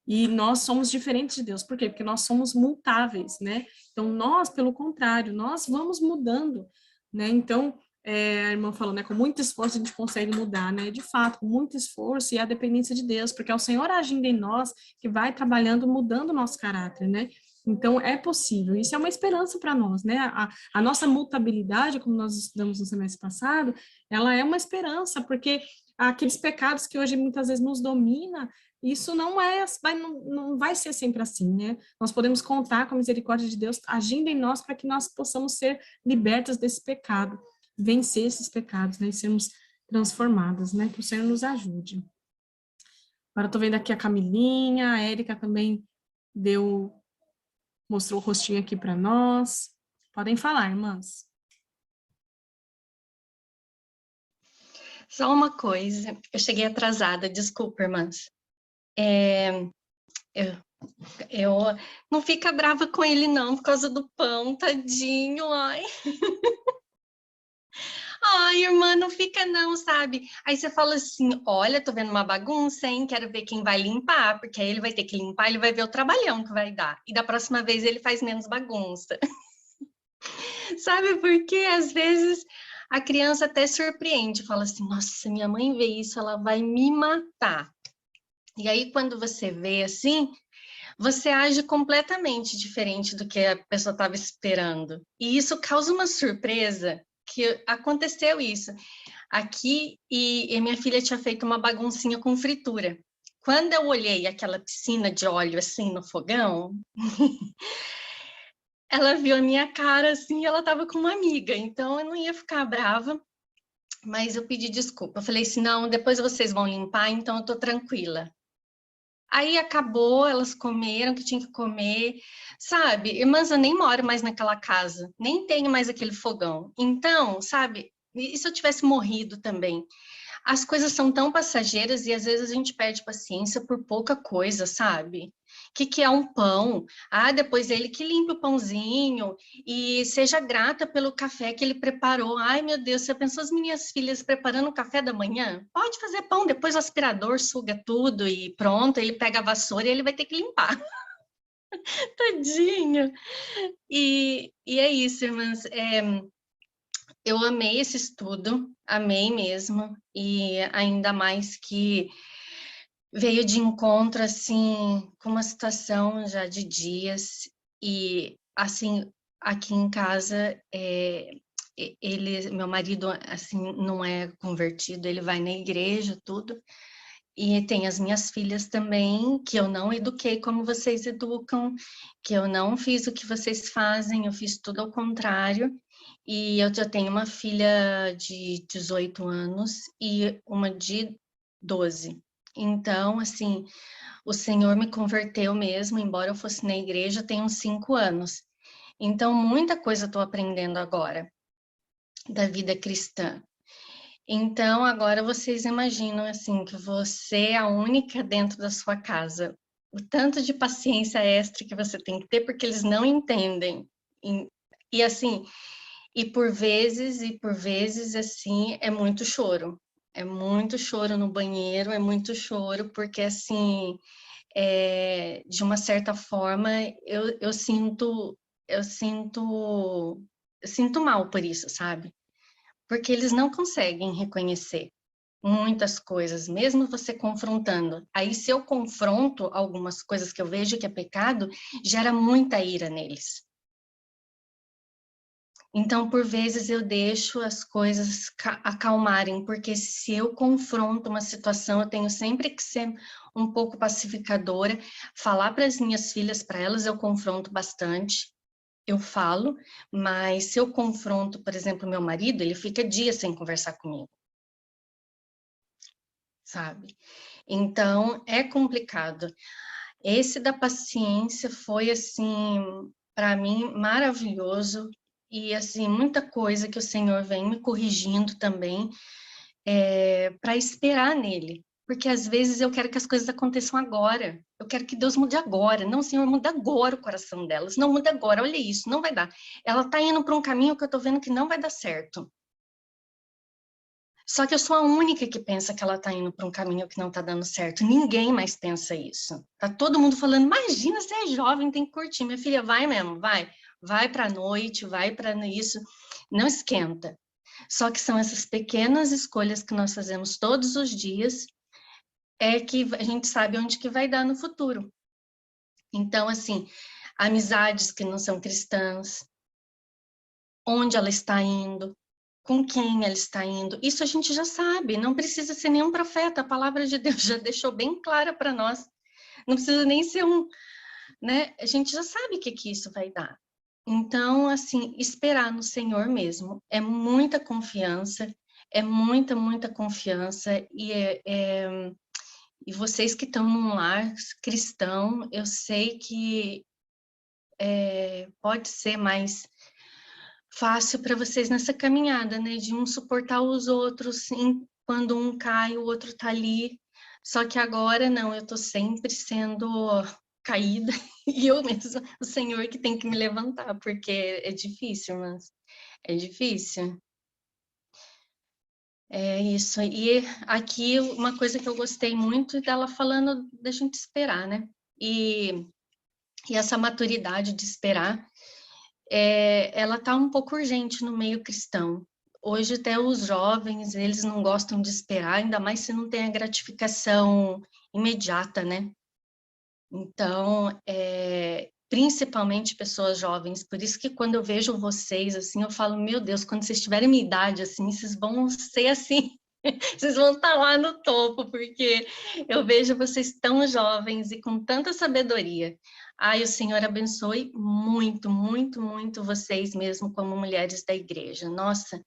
A: E nós somos diferentes de Deus. Por quê? Porque nós somos mutáveis, né? Então, nós, pelo contrário, nós vamos mudando, né? Então, a irmã falou, né? Com muito esforço a gente consegue mudar, né? De fato, com muito esforço e a dependência de Deus, porque é o Senhor agindo em nós que vai trabalhando, mudando o nosso caráter, né? Então, é possível. Isso é uma esperança para nós, né? A nossa mutabilidade, como nós estudamos no semestre passado, ela é uma esperança, porque aqueles pecados que hoje muitas vezes nos domina, isso não vai ser sempre assim, né? Nós podemos contar com a misericórdia de Deus agindo em nós para que nós possamos ser libertas desse pecado, vencer esses pecados, né? E sermos transformados, né? Que o Senhor nos ajude. Agora estou vendo aqui a Camilinha, a Érica também mostrou o rostinho aqui para nós. Podem falar, irmãs.
F: Só uma coisa, eu cheguei atrasada, desculpa, irmãs. Eu não fica brava com ele, não, por causa do pão, tadinho, ai. Ai, irmã, não fica não, sabe? Aí você fala assim, olha, tô vendo uma bagunça, hein? Quero ver quem vai limpar, porque aí ele vai ter que limpar, ele vai ver o trabalhão que vai dar. E da próxima vez ele faz menos bagunça. Sabe por quê? Às vezes a criança até surpreende, fala assim, nossa, se minha mãe vê isso, ela vai me matar. E aí, quando você vê assim, você age completamente diferente do que a pessoa estava esperando. E isso causa uma surpresa, que aconteceu isso aqui, e minha filha tinha feito uma baguncinha com fritura. Quando eu olhei aquela piscina de óleo assim no fogão, ela viu a minha cara assim, e ela estava com uma amiga, então eu não ia ficar brava, mas eu pedi desculpa. Eu falei assim, não, depois vocês vão limpar, então eu tô tranquila. Aí acabou, elas comeram o que tinha que comer, sabe? Irmãs, eu nem moro mais naquela casa, nem tenho mais aquele fogão. Então, sabe, e se eu tivesse morrido também? as coisas são tão passageiras e às vezes a gente perde paciência por pouca coisa, sabe? O que é um pão? Ah, depois ele que limpa o pãozinho e seja grata pelo café que ele preparou. Ai, meu Deus, você pensou as minhas filhas preparando o café da manhã? Pode fazer pão, depois o aspirador suga tudo e pronto, ele pega a vassoura e ele vai ter que limpar. Tadinho! E é isso, irmãs. Eu amei esse estudo, amei mesmo, e ainda mais que veio de encontro, assim, com uma situação já de dias, e, assim, aqui em casa, meu marido, assim, não é convertido, ele vai na igreja, tudo, e tem as minhas filhas também, que eu não eduquei como vocês educam, que eu não fiz o que vocês fazem, eu fiz tudo ao contrário, e eu já tenho uma filha de 18 anos e uma de 12. Então, assim, o Senhor me converteu mesmo, embora eu fosse na igreja, tem uns 5 anos. Então, muita coisa estou aprendendo agora da vida cristã. Então, agora vocês imaginam, assim, que você é a única dentro da sua casa. O tanto de paciência extra que você tem que ter, porque eles não entendem. E assim, e por vezes, assim, é muito choro. É muito choro no banheiro, é muito choro, porque, assim, de uma certa forma, eu sinto mal por isso, sabe? Porque eles não conseguem reconhecer muitas coisas, mesmo você confrontando. Aí, se eu confronto algumas coisas que eu vejo que é pecado, gera muita ira neles. Então, por vezes, eu deixo as coisas acalmarem, porque se eu confronto uma situação, eu tenho sempre que ser um pouco pacificadora, falar para as minhas filhas, para elas eu confronto bastante, eu falo, mas se eu confronto, por exemplo, meu marido, ele fica dias sem conversar comigo, sabe? Então, é complicado. Esse da paciência foi, assim, para mim, maravilhoso, e, assim, muita coisa que o Senhor vem me corrigindo também, para esperar nele, porque às vezes eu quero que as coisas aconteçam agora, eu quero que Deus mude agora, não, Senhor, muda agora o coração delas, não, muda agora, olha isso, não vai dar, ela está indo para um caminho que eu estou vendo que não vai dar certo, só que eu sou a única que pensa que ela está indo para um caminho que não está dando certo. Ninguém mais pensa isso. Tá todo mundo falando, imagina, você é jovem, tem que curtir. Minha filha, vai mesmo, vai. Vai para a noite, vai para isso. Não esquenta. Só que são essas pequenas escolhas que nós fazemos todos os dias, que a gente sabe onde que vai dar no futuro. Então, assim, amizades que não são cristãs, onde ela está indo, com quem ela está indo, isso a gente já sabe, não precisa ser nenhum profeta, a palavra de Deus já deixou bem clara para nós, não precisa nem ser né, a gente já sabe o que isso vai dar. Então, assim, esperar no Senhor mesmo, é muita confiança, é muita, muita confiança, e vocês que estão num lar cristão, eu sei que pode ser mais fácil para vocês nessa caminhada, né? De um suportar os outros, quando um cai, o outro tá ali. Só que agora não, eu tô sempre sendo caída e eu mesma, o Senhor que tem que me levantar, porque é difícil, mas é difícil. É isso. E aqui uma coisa que eu gostei muito dela falando da gente esperar, né? E essa maturidade de esperar, ela está um pouco urgente no meio cristão. Hoje até os jovens, eles não gostam de esperar, ainda mais se não tem a gratificação imediata, né? Então, principalmente pessoas jovens, por isso que quando eu vejo vocês, assim, eu falo, meu Deus, quando vocês tiverem minha idade, assim, vocês vão ser assim, vocês vão estar lá no topo, porque eu vejo vocês tão jovens e com tanta sabedoria. Ai, o Senhor abençoe muito, muito, muito vocês mesmo como mulheres da igreja. Nossa,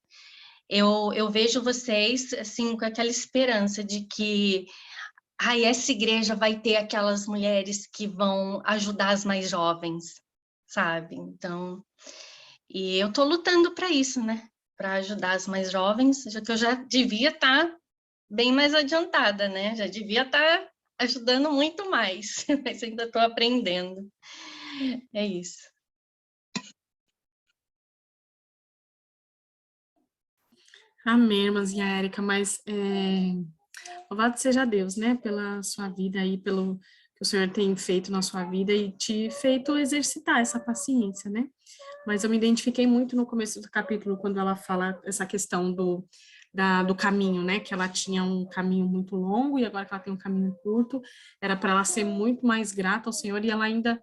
F: eu vejo vocês, assim, com aquela esperança de que essa igreja vai ter aquelas mulheres que vão ajudar as mais jovens, sabe? Então, e eu estou lutando para isso, né? Para ajudar as mais jovens, já que eu já devia estar bem mais adiantada, né? Já devia estar ajudando muito mais, mas ainda estou aprendendo. É isso.
A: Amém, irmãzinha Érica, mas louvado seja Deus, né, pela sua vida aí, pelo que o Senhor tem feito na sua vida e te feito exercitar essa paciência, né? Mas eu me identifiquei muito no começo do capítulo, quando ela fala essa questão do caminho, né? Que ela tinha um caminho muito longo e agora que ela tem um caminho curto, era para ela ser muito mais grata ao Senhor e ela ainda,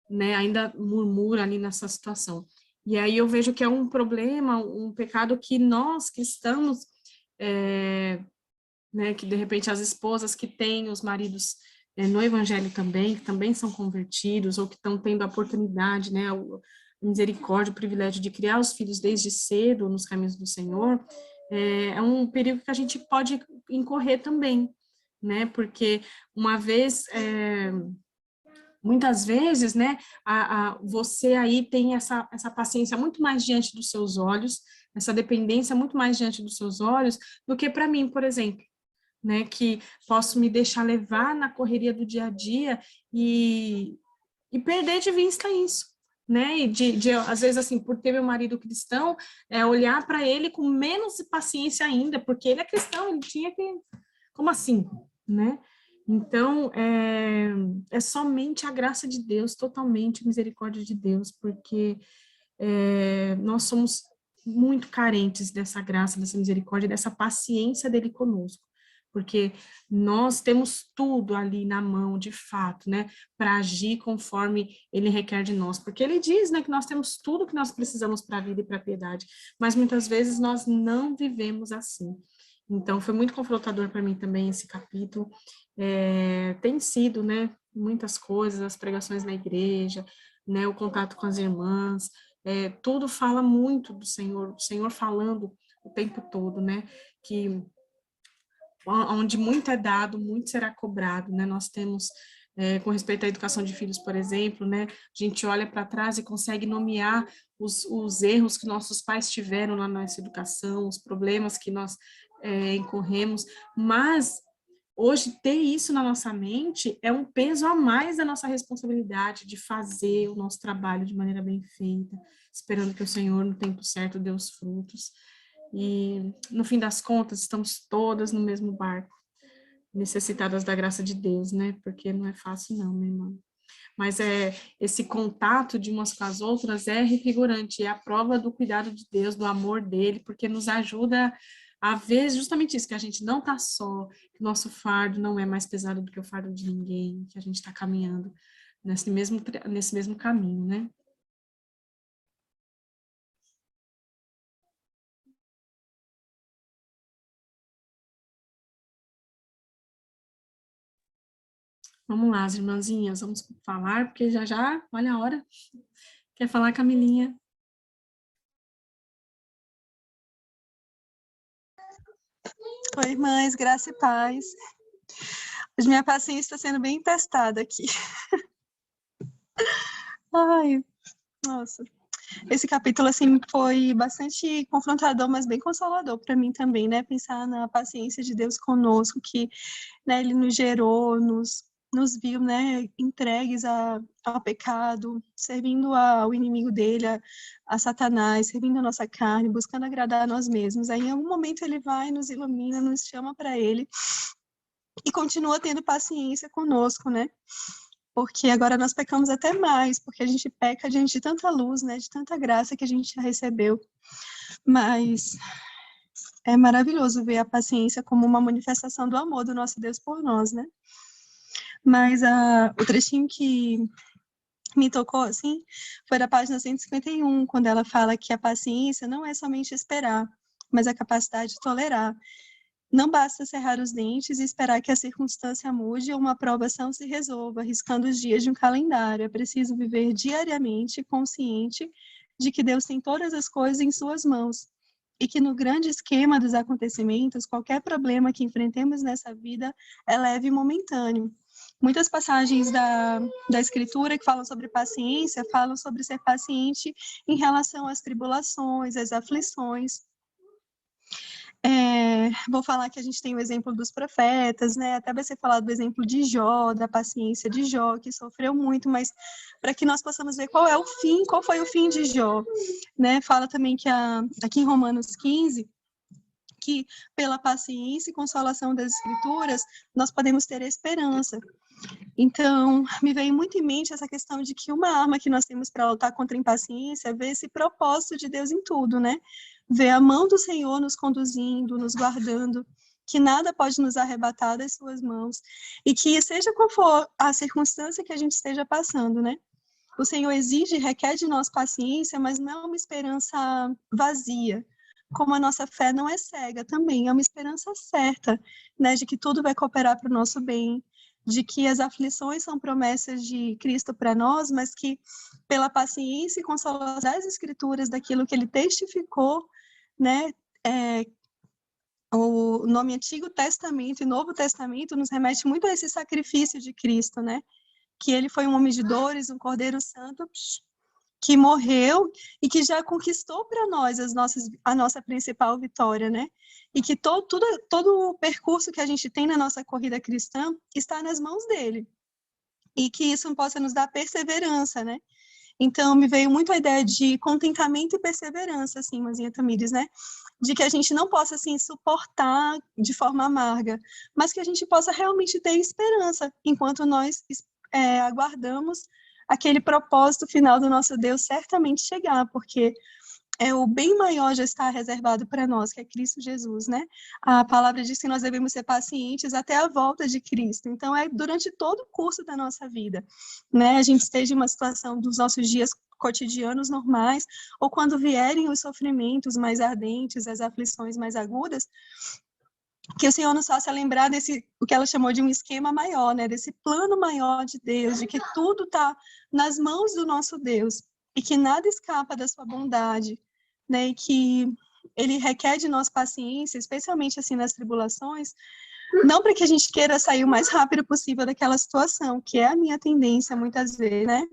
A: né, ainda murmura ali nessa situação. E aí eu vejo que é um problema, um pecado que nós que estamos, né, que de repente as esposas que têm os maridos no evangelho também, que também são convertidos ou que estão tendo a oportunidade, né, a misericórdia, o privilégio de criar os filhos desde cedo nos caminhos do Senhor, é um perigo que a gente pode incorrer também, né, porque uma vez, muitas vezes, né, você aí tem essa paciência muito mais diante dos seus olhos, essa dependência muito mais diante dos seus olhos, do que para mim, por exemplo, né, que posso me deixar levar na correria do dia a dia e perder de vista isso, né, e às vezes, assim, por ter meu marido cristão, olhar para ele com menos paciência ainda, porque ele é cristão, ele tinha que, como assim, né? Então, é somente a graça de Deus, totalmente a misericórdia de Deus, porque nós somos muito carentes dessa graça, dessa misericórdia, dessa paciência dele conosco, porque nós temos tudo ali na mão, de fato, né, para agir conforme ele requer de nós, porque ele diz, né, que nós temos tudo que nós precisamos para a vida e para a piedade, mas muitas vezes nós não vivemos assim. Então, foi muito confrontador para mim também esse capítulo, tem sido, né, muitas coisas, as pregações na igreja, né, o contato com as irmãs, tudo fala muito do Senhor, o Senhor falando o tempo todo, né, que onde muito é dado, muito será cobrado, né, nós temos, com respeito à educação de filhos, por exemplo, né, a gente olha para trás e consegue nomear os erros que nossos pais tiveram na nossa educação, os problemas que nós incorremos, mas hoje, ter isso na nossa mente é um peso a mais da nossa responsabilidade de fazer o nosso trabalho de maneira bem feita, esperando que o Senhor, no tempo certo, dê os frutos. E, no fim das contas, estamos todas no mesmo barco, necessitadas da graça de Deus, né? Porque não é fácil não, minha irmã. Mas esse contato de umas com as outras é refigurante, é a prova do cuidado de Deus, do amor dele, porque nos ajuda a ver justamente isso, que a gente não está só, que o nosso fardo não é mais pesado do que o fardo de ninguém, que a gente está caminhando nesse mesmo caminho, né? Vamos lá, as irmãzinhas, vamos falar, porque já, olha a hora. Quer falar, Camilinha?
B: Oi, irmãs, graça e paz. Hoje minha paciência está sendo bem testada aqui. Ai, nossa. Esse capítulo, assim, foi bastante confrontador, mas bem consolador para mim também, né? Pensar na paciência de Deus conosco, que, né, Ele nos gerou, nos viu, né, entregues ao pecado, servindo ao inimigo dele, a Satanás, servindo a nossa carne, buscando agradar a nós mesmos. Aí, em algum momento, Ele vai, nos ilumina, nos chama para Ele e continua tendo paciência conosco, né? Porque agora nós pecamos até mais, porque a gente peca diante de tanta luz, né, de tanta graça que a gente já recebeu. Mas é maravilhoso ver a paciência como uma manifestação do amor do nosso Deus por nós, né? Mas o trechinho que me tocou, assim, foi da página 151, quando ela fala que a paciência não é somente esperar, mas a capacidade de tolerar. Não basta cerrar os dentes e esperar que a circunstância mude ou uma aprovação se resolva, arriscando os dias de um calendário. É preciso viver diariamente consciente de que Deus tem todas as coisas em suas mãos e que no grande esquema dos acontecimentos, qualquer problema que enfrentemos nessa vida é leve e momentâneo. Muitas passagens da Escritura que falam sobre paciência, falam sobre ser paciente em relação às tribulações, às aflições. Vou falar que a gente tem o exemplo dos profetas, né? Até vai ser falado do exemplo de Jó, da paciência de Jó, que sofreu muito, mas para que nós possamos ver qual foi o fim de Jó, né? Fala também que aqui em Romanos 15, que pela paciência e consolação das Escrituras, nós podemos ter esperança. Então, me veio muito em mente essa questão de que uma arma que nós temos para lutar contra a impaciência é ver esse propósito de Deus em tudo, né? Ver a mão do Senhor nos conduzindo, nos guardando, que nada pode nos arrebatar das suas mãos, e que seja qual for a circunstância que a gente esteja passando, né? O Senhor exige e requer de nós paciência, mas não é uma esperança vazia, como a nossa fé não é cega também, é uma esperança certa, né, de que tudo vai cooperar para o nosso bem, de que as aflições são promessas de Cristo para nós, mas que pela paciência e consolação das Escrituras, daquilo que ele testificou, né, o nome Antigo Testamento e Novo Testamento nos remete muito a esse sacrifício de Cristo, né, que ele foi um homem de dores, um Cordeiro Santo, que morreu e que já conquistou para nós a nossa principal vitória, né? E que todo o percurso que a gente tem na nossa corrida cristã está nas mãos dele. E que isso possa nos dar perseverança, né? Então, me veio muito a ideia de contentamento e perseverança, assim, Irmãzinha Tamires, né? De que a gente não possa, assim, suportar de forma amarga, mas que a gente possa realmente ter esperança enquanto nós aguardamos aquele propósito final do nosso Deus certamente chegar, porque o bem maior já está reservado para nós, que é Cristo Jesus, né? A palavra diz que nós devemos ser pacientes até a volta de Cristo. Então, é durante todo o curso da nossa vida, né? A gente esteja em uma situação dos nossos dias cotidianos normais, ou quando vierem os sofrimentos mais ardentes, as aflições mais agudas, que o Senhor nos faça lembrar o que ela chamou de um esquema maior, né? Desse plano maior de Deus, de que tudo está nas mãos do nosso Deus, e que nada escapa da sua bondade, né? E que ele requer de nós paciência, especialmente assim nas tribulações, não para que a gente queira sair o mais rápido possível daquela situação, que é a minha tendência muitas vezes, né?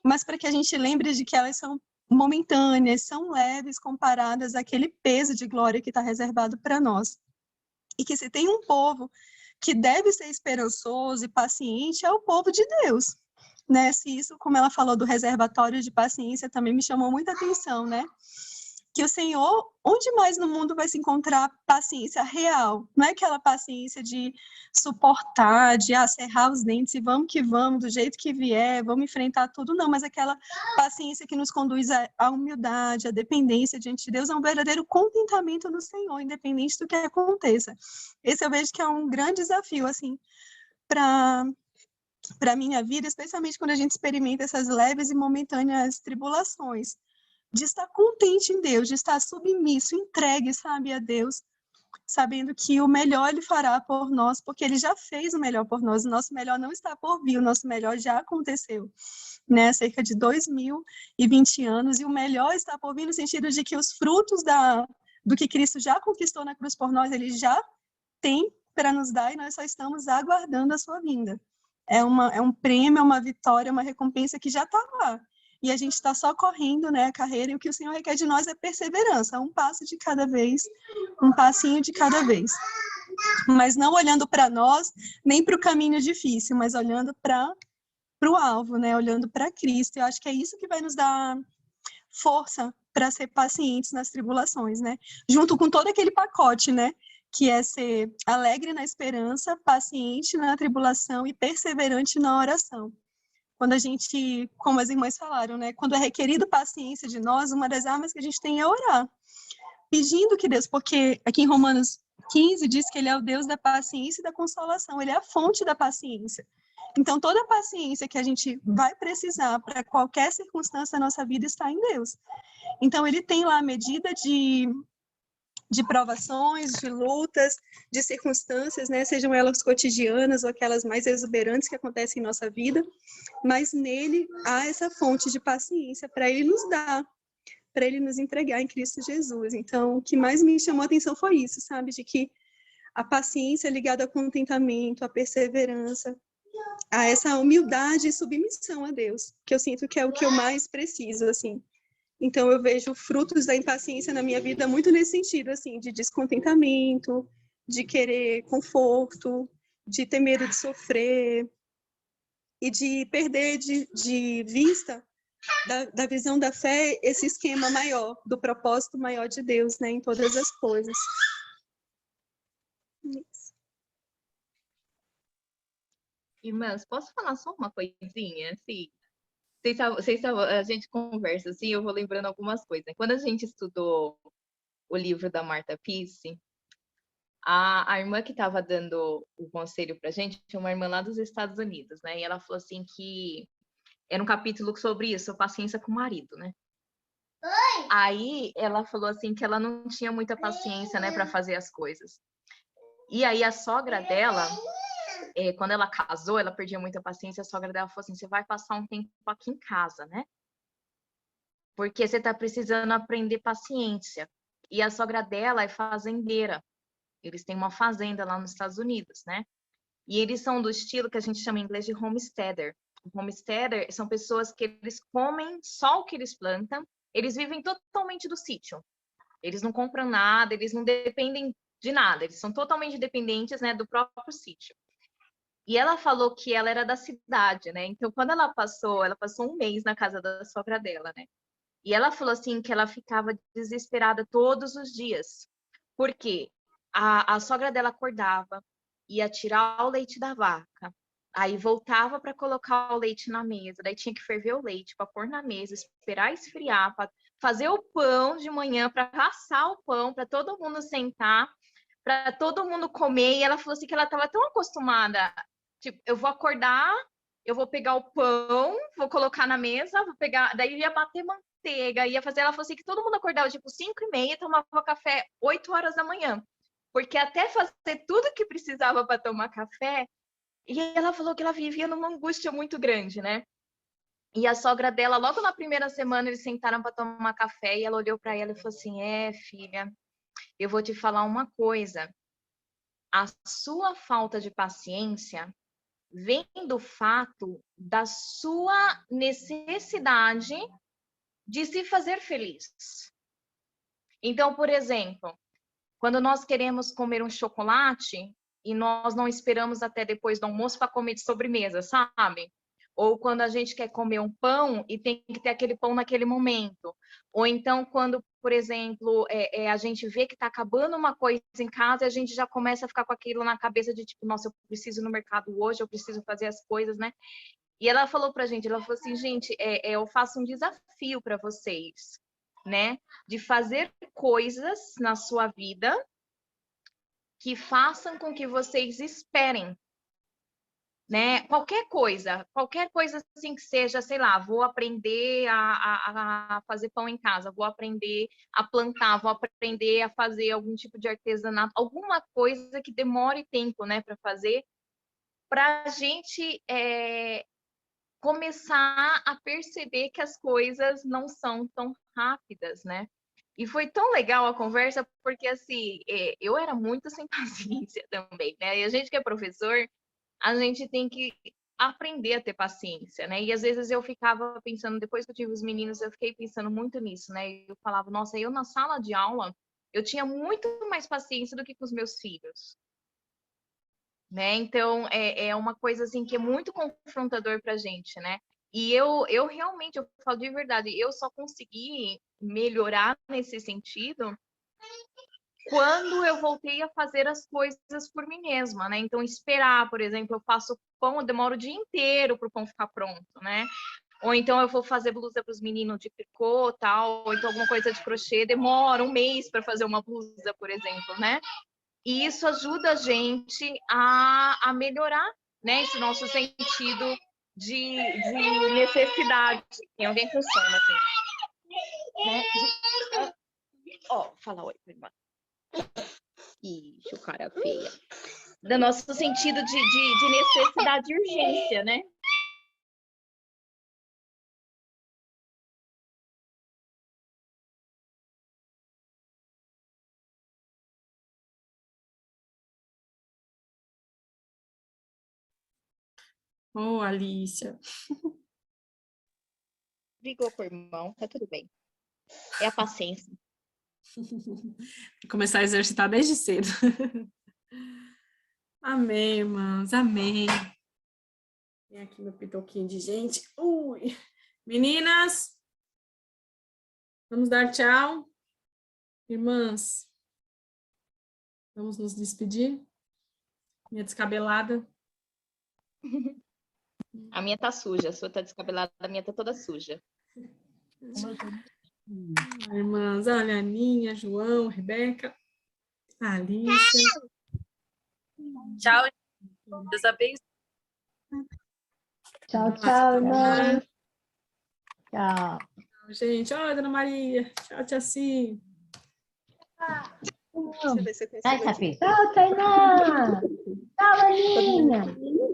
B: Mas para que a gente lembre de que elas são momentâneas, são leves comparadas àquele peso de glória que está reservado para nós. E que se tem um povo que deve ser esperançoso e paciente, é o povo de Deus, né? Se isso, como ela falou do reservatório de paciência, também me chamou muita atenção, né? Que o Senhor, onde mais no mundo vai se encontrar paciência real? Não é aquela paciência de suportar, de cerrar os dentes e vamos que vamos, do jeito que vier, vamos enfrentar tudo, não, mas aquela paciência que nos conduz à humildade, à dependência diante de Deus, é um verdadeiro contentamento no Senhor, independente do que aconteça. Esse eu vejo que é um grande desafio, assim, para a minha vida, especialmente quando a gente experimenta essas leves e momentâneas tribulações, de estar contente em Deus, de estar submisso, entregue, sabe, a Deus, sabendo que o melhor Ele fará por nós, porque Ele já fez o melhor por nós, o nosso melhor não está por vir, o nosso melhor já aconteceu, né, cerca de 2020 anos, e o melhor está por vir no sentido de que os frutos do que Cristo já conquistou na cruz por nós, Ele já tem para nos dar, e nós só estamos aguardando a sua vinda. É um prêmio, é uma vitória, uma recompensa que já está lá. E a gente está só correndo, né, a carreira, e o que o Senhor requer de nós é perseverança, um passo de cada vez, um passinho de cada vez. Mas não olhando para nós, nem para o caminho difícil, mas olhando para o alvo, né, olhando para Cristo. Eu acho que é isso que vai nos dar força para ser pacientes nas tribulações, né, junto com todo aquele pacote, né, que é ser alegre na esperança, paciente na tribulação e perseverante na oração. Quando a gente, como as irmãs falaram, né, quando é requerido paciência de nós, uma das armas que a gente tem é orar, pedindo que Deus, porque aqui em Romanos 15 diz que Ele é o Deus da paciência e da consolação, Ele é a fonte da paciência. Então, toda a paciência que a gente vai precisar para qualquer circunstância da nossa vida está em Deus. Então, Ele tem lá a medida de provações, de lutas, de circunstâncias, né? Sejam elas cotidianas ou aquelas mais exuberantes que acontecem em nossa vida, mas nele há essa fonte de paciência para Ele nos dar, para Ele nos entregar em Cristo Jesus. Então, o que mais me chamou a atenção foi isso, sabe? De que a paciência é ligada ao contentamento, à perseverança, a essa humildade e submissão a Deus, que eu sinto que é o que eu mais preciso, assim, Então, eu vejo frutos da impaciência na minha vida muito nesse sentido, assim, de descontentamento, de querer conforto, de ter medo de sofrer e de perder de vista da visão da fé esse esquema maior, do propósito maior de Deus, né, em todas as coisas.
E: Irmãs, posso falar só uma coisinha? Assim, a gente conversa assim, eu vou lembrando algumas coisas. Quando a gente estudou o livro da Marta Pisse, a irmã que estava dando o conselho para a gente tinha uma irmã lá dos Estados Unidos, né? E ela falou assim que era um capítulo sobre isso, paciência com o marido, né? Aí ela falou assim que ela não tinha muita paciência, né, para fazer as coisas. E aí a sogra dela, quando ela casou, ela perdia muita paciência. A sogra dela falou assim: você vai passar um tempo aqui em casa, né? Porque você está precisando aprender paciência. E a sogra dela é fazendeira. Eles têm uma fazenda lá nos Estados Unidos, né? E eles são do estilo que a gente chama em inglês de homesteader. Homesteader são pessoas que eles comem só o que eles plantam. Eles vivem totalmente do sítio. Eles não compram nada, eles não dependem de nada. Eles são totalmente dependentes, né, do próprio sítio. E ela falou que ela era da cidade, né? Então, quando ela passou um mês na casa da sogra dela, né? E ela falou assim que ela ficava desesperada todos os dias. Porque a sogra dela acordava, ia tirar o leite da vaca, aí voltava para colocar o leite na mesa, daí tinha que ferver o leite para pôr na mesa, esperar esfriar, para fazer o pão de manhã, para passar o pão, para todo mundo sentar, para todo mundo comer. E ela falou assim que ela estava tão acostumada, tipo, eu vou acordar, eu vou pegar o pão, vou colocar na mesa, vou pegar, daí ia bater manteiga, ia fazer. Ela falou assim que todo mundo acordava tipo 5h30 e tomava café 8 horas da manhã. Porque até fazer tudo que precisava para tomar café, e ela falou que ela vivia numa angústia muito grande, né? E a sogra dela, logo na primeira semana, eles sentaram para tomar café e ela olhou para ela e falou assim: filha, eu vou te falar uma coisa. A sua falta de paciência vem do fato da sua necessidade de se fazer feliz. Então, por exemplo, quando nós queremos comer um chocolate e nós não esperamos até depois do almoço para comer de sobremesa, sabe? Ou quando a gente quer comer um pão e tem que ter aquele pão naquele momento. Ou então, quando, por exemplo, a gente vê que está acabando uma coisa em casa e a gente já começa a ficar com aquilo na cabeça de tipo, nossa, eu preciso ir no mercado hoje, eu preciso fazer as coisas, né? E ela falou pra gente, ela falou assim, gente, eu faço um desafio para vocês, né? De fazer coisas na sua vida que façam com que vocês esperem, né? Qualquer coisa assim que seja, sei lá, vou aprender a fazer pão em casa, vou aprender a plantar, vou aprender a fazer algum tipo de artesanato, alguma coisa que demore tempo, né, para fazer, para a gente começar a perceber que as coisas não são tão rápidas, né? E foi tão legal a conversa, porque assim, eu era muito sem paciência também, né? E a gente que é professor, a gente tem que aprender a ter paciência, né? E às vezes eu ficava pensando, depois que eu tive os meninos, eu fiquei pensando muito nisso, né? Eu falava, nossa, eu na sala de aula, eu tinha muito mais paciência do que com os meus filhos, né? Então, é uma coisa assim que é muito confrontador para a gente, né? E eu realmente, eu falo de verdade, eu só consegui melhorar nesse sentido quando eu voltei a fazer as coisas por mim mesma, né? Então, esperar, por exemplo, eu faço pão, eu demoro o dia inteiro para o pão ficar pronto, né? Ou então eu vou fazer blusa para os meninos de tricô, tal, ou então alguma coisa de crochê, demora um mês para fazer uma blusa, por exemplo, né? E isso ajuda a gente a melhorar, né, esse nosso sentido de necessidade. Tem alguém com sono aqui. Né? Ó, fala oi, irmã. Ixi, o cara feia. Do nosso sentido de necessidade e urgência, né?
A: Alicia.
E: Brigou com o irmão, tá tudo bem. É a paciência.
A: Vou começar a exercitar desde cedo. Amém, irmãs, amém. Tem aqui meu pitoquinho de gente. Ui! Meninas, vamos dar tchau. Irmãs, vamos nos despedir. Minha descabelada.
E: A minha tá suja, a sua tá descabelada, a minha tá toda suja.
A: Irmãs, olha, Aninha, João, Rebeca, Alice.
G: Tchau, Deus abençoe.
H: Tchau, tchau, irmã. Tchau.
A: Gente, ó, Dona Maria. Tchau, tia Si.
B: Deixa eu ver se eu
H: Vai,
B: consigo aqui.
H: Safi. Tchau, Tainá. Tchau, Aninha.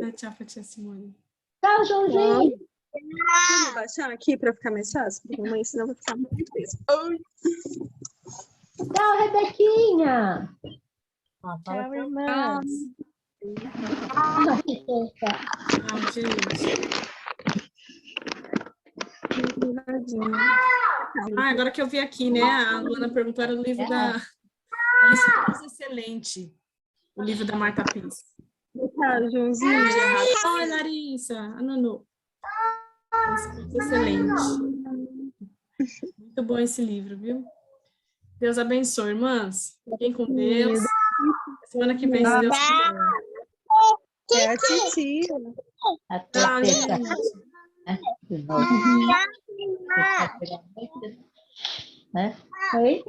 A: Dá tchau pra tia Simone.
H: Tchau, Joãozinho.
B: Vou baixar aqui para ficar mais fácil, porque mamãe, senão vai ficar muito peso.
H: Tchau, Rebequinha.
B: Tchau, irmãs.
A: Tchau, gente. Agora que eu vi aqui, né? A Luana perguntou, era o livro da Esposa Excelente. O livro da Marta Pires.
B: Tchau, Joãozinho.
A: Oi, Larissa. A Nunu. Esposa Excelente. Muito bom esse livro, viu? Deus abençoe, irmãs. Fiquem com Deus. Semana que vem, se Deus quiser.
B: É a titia.
H: Até
A: Tchau,
H: terça.
A: gente.
H: De novo. Né? Oi?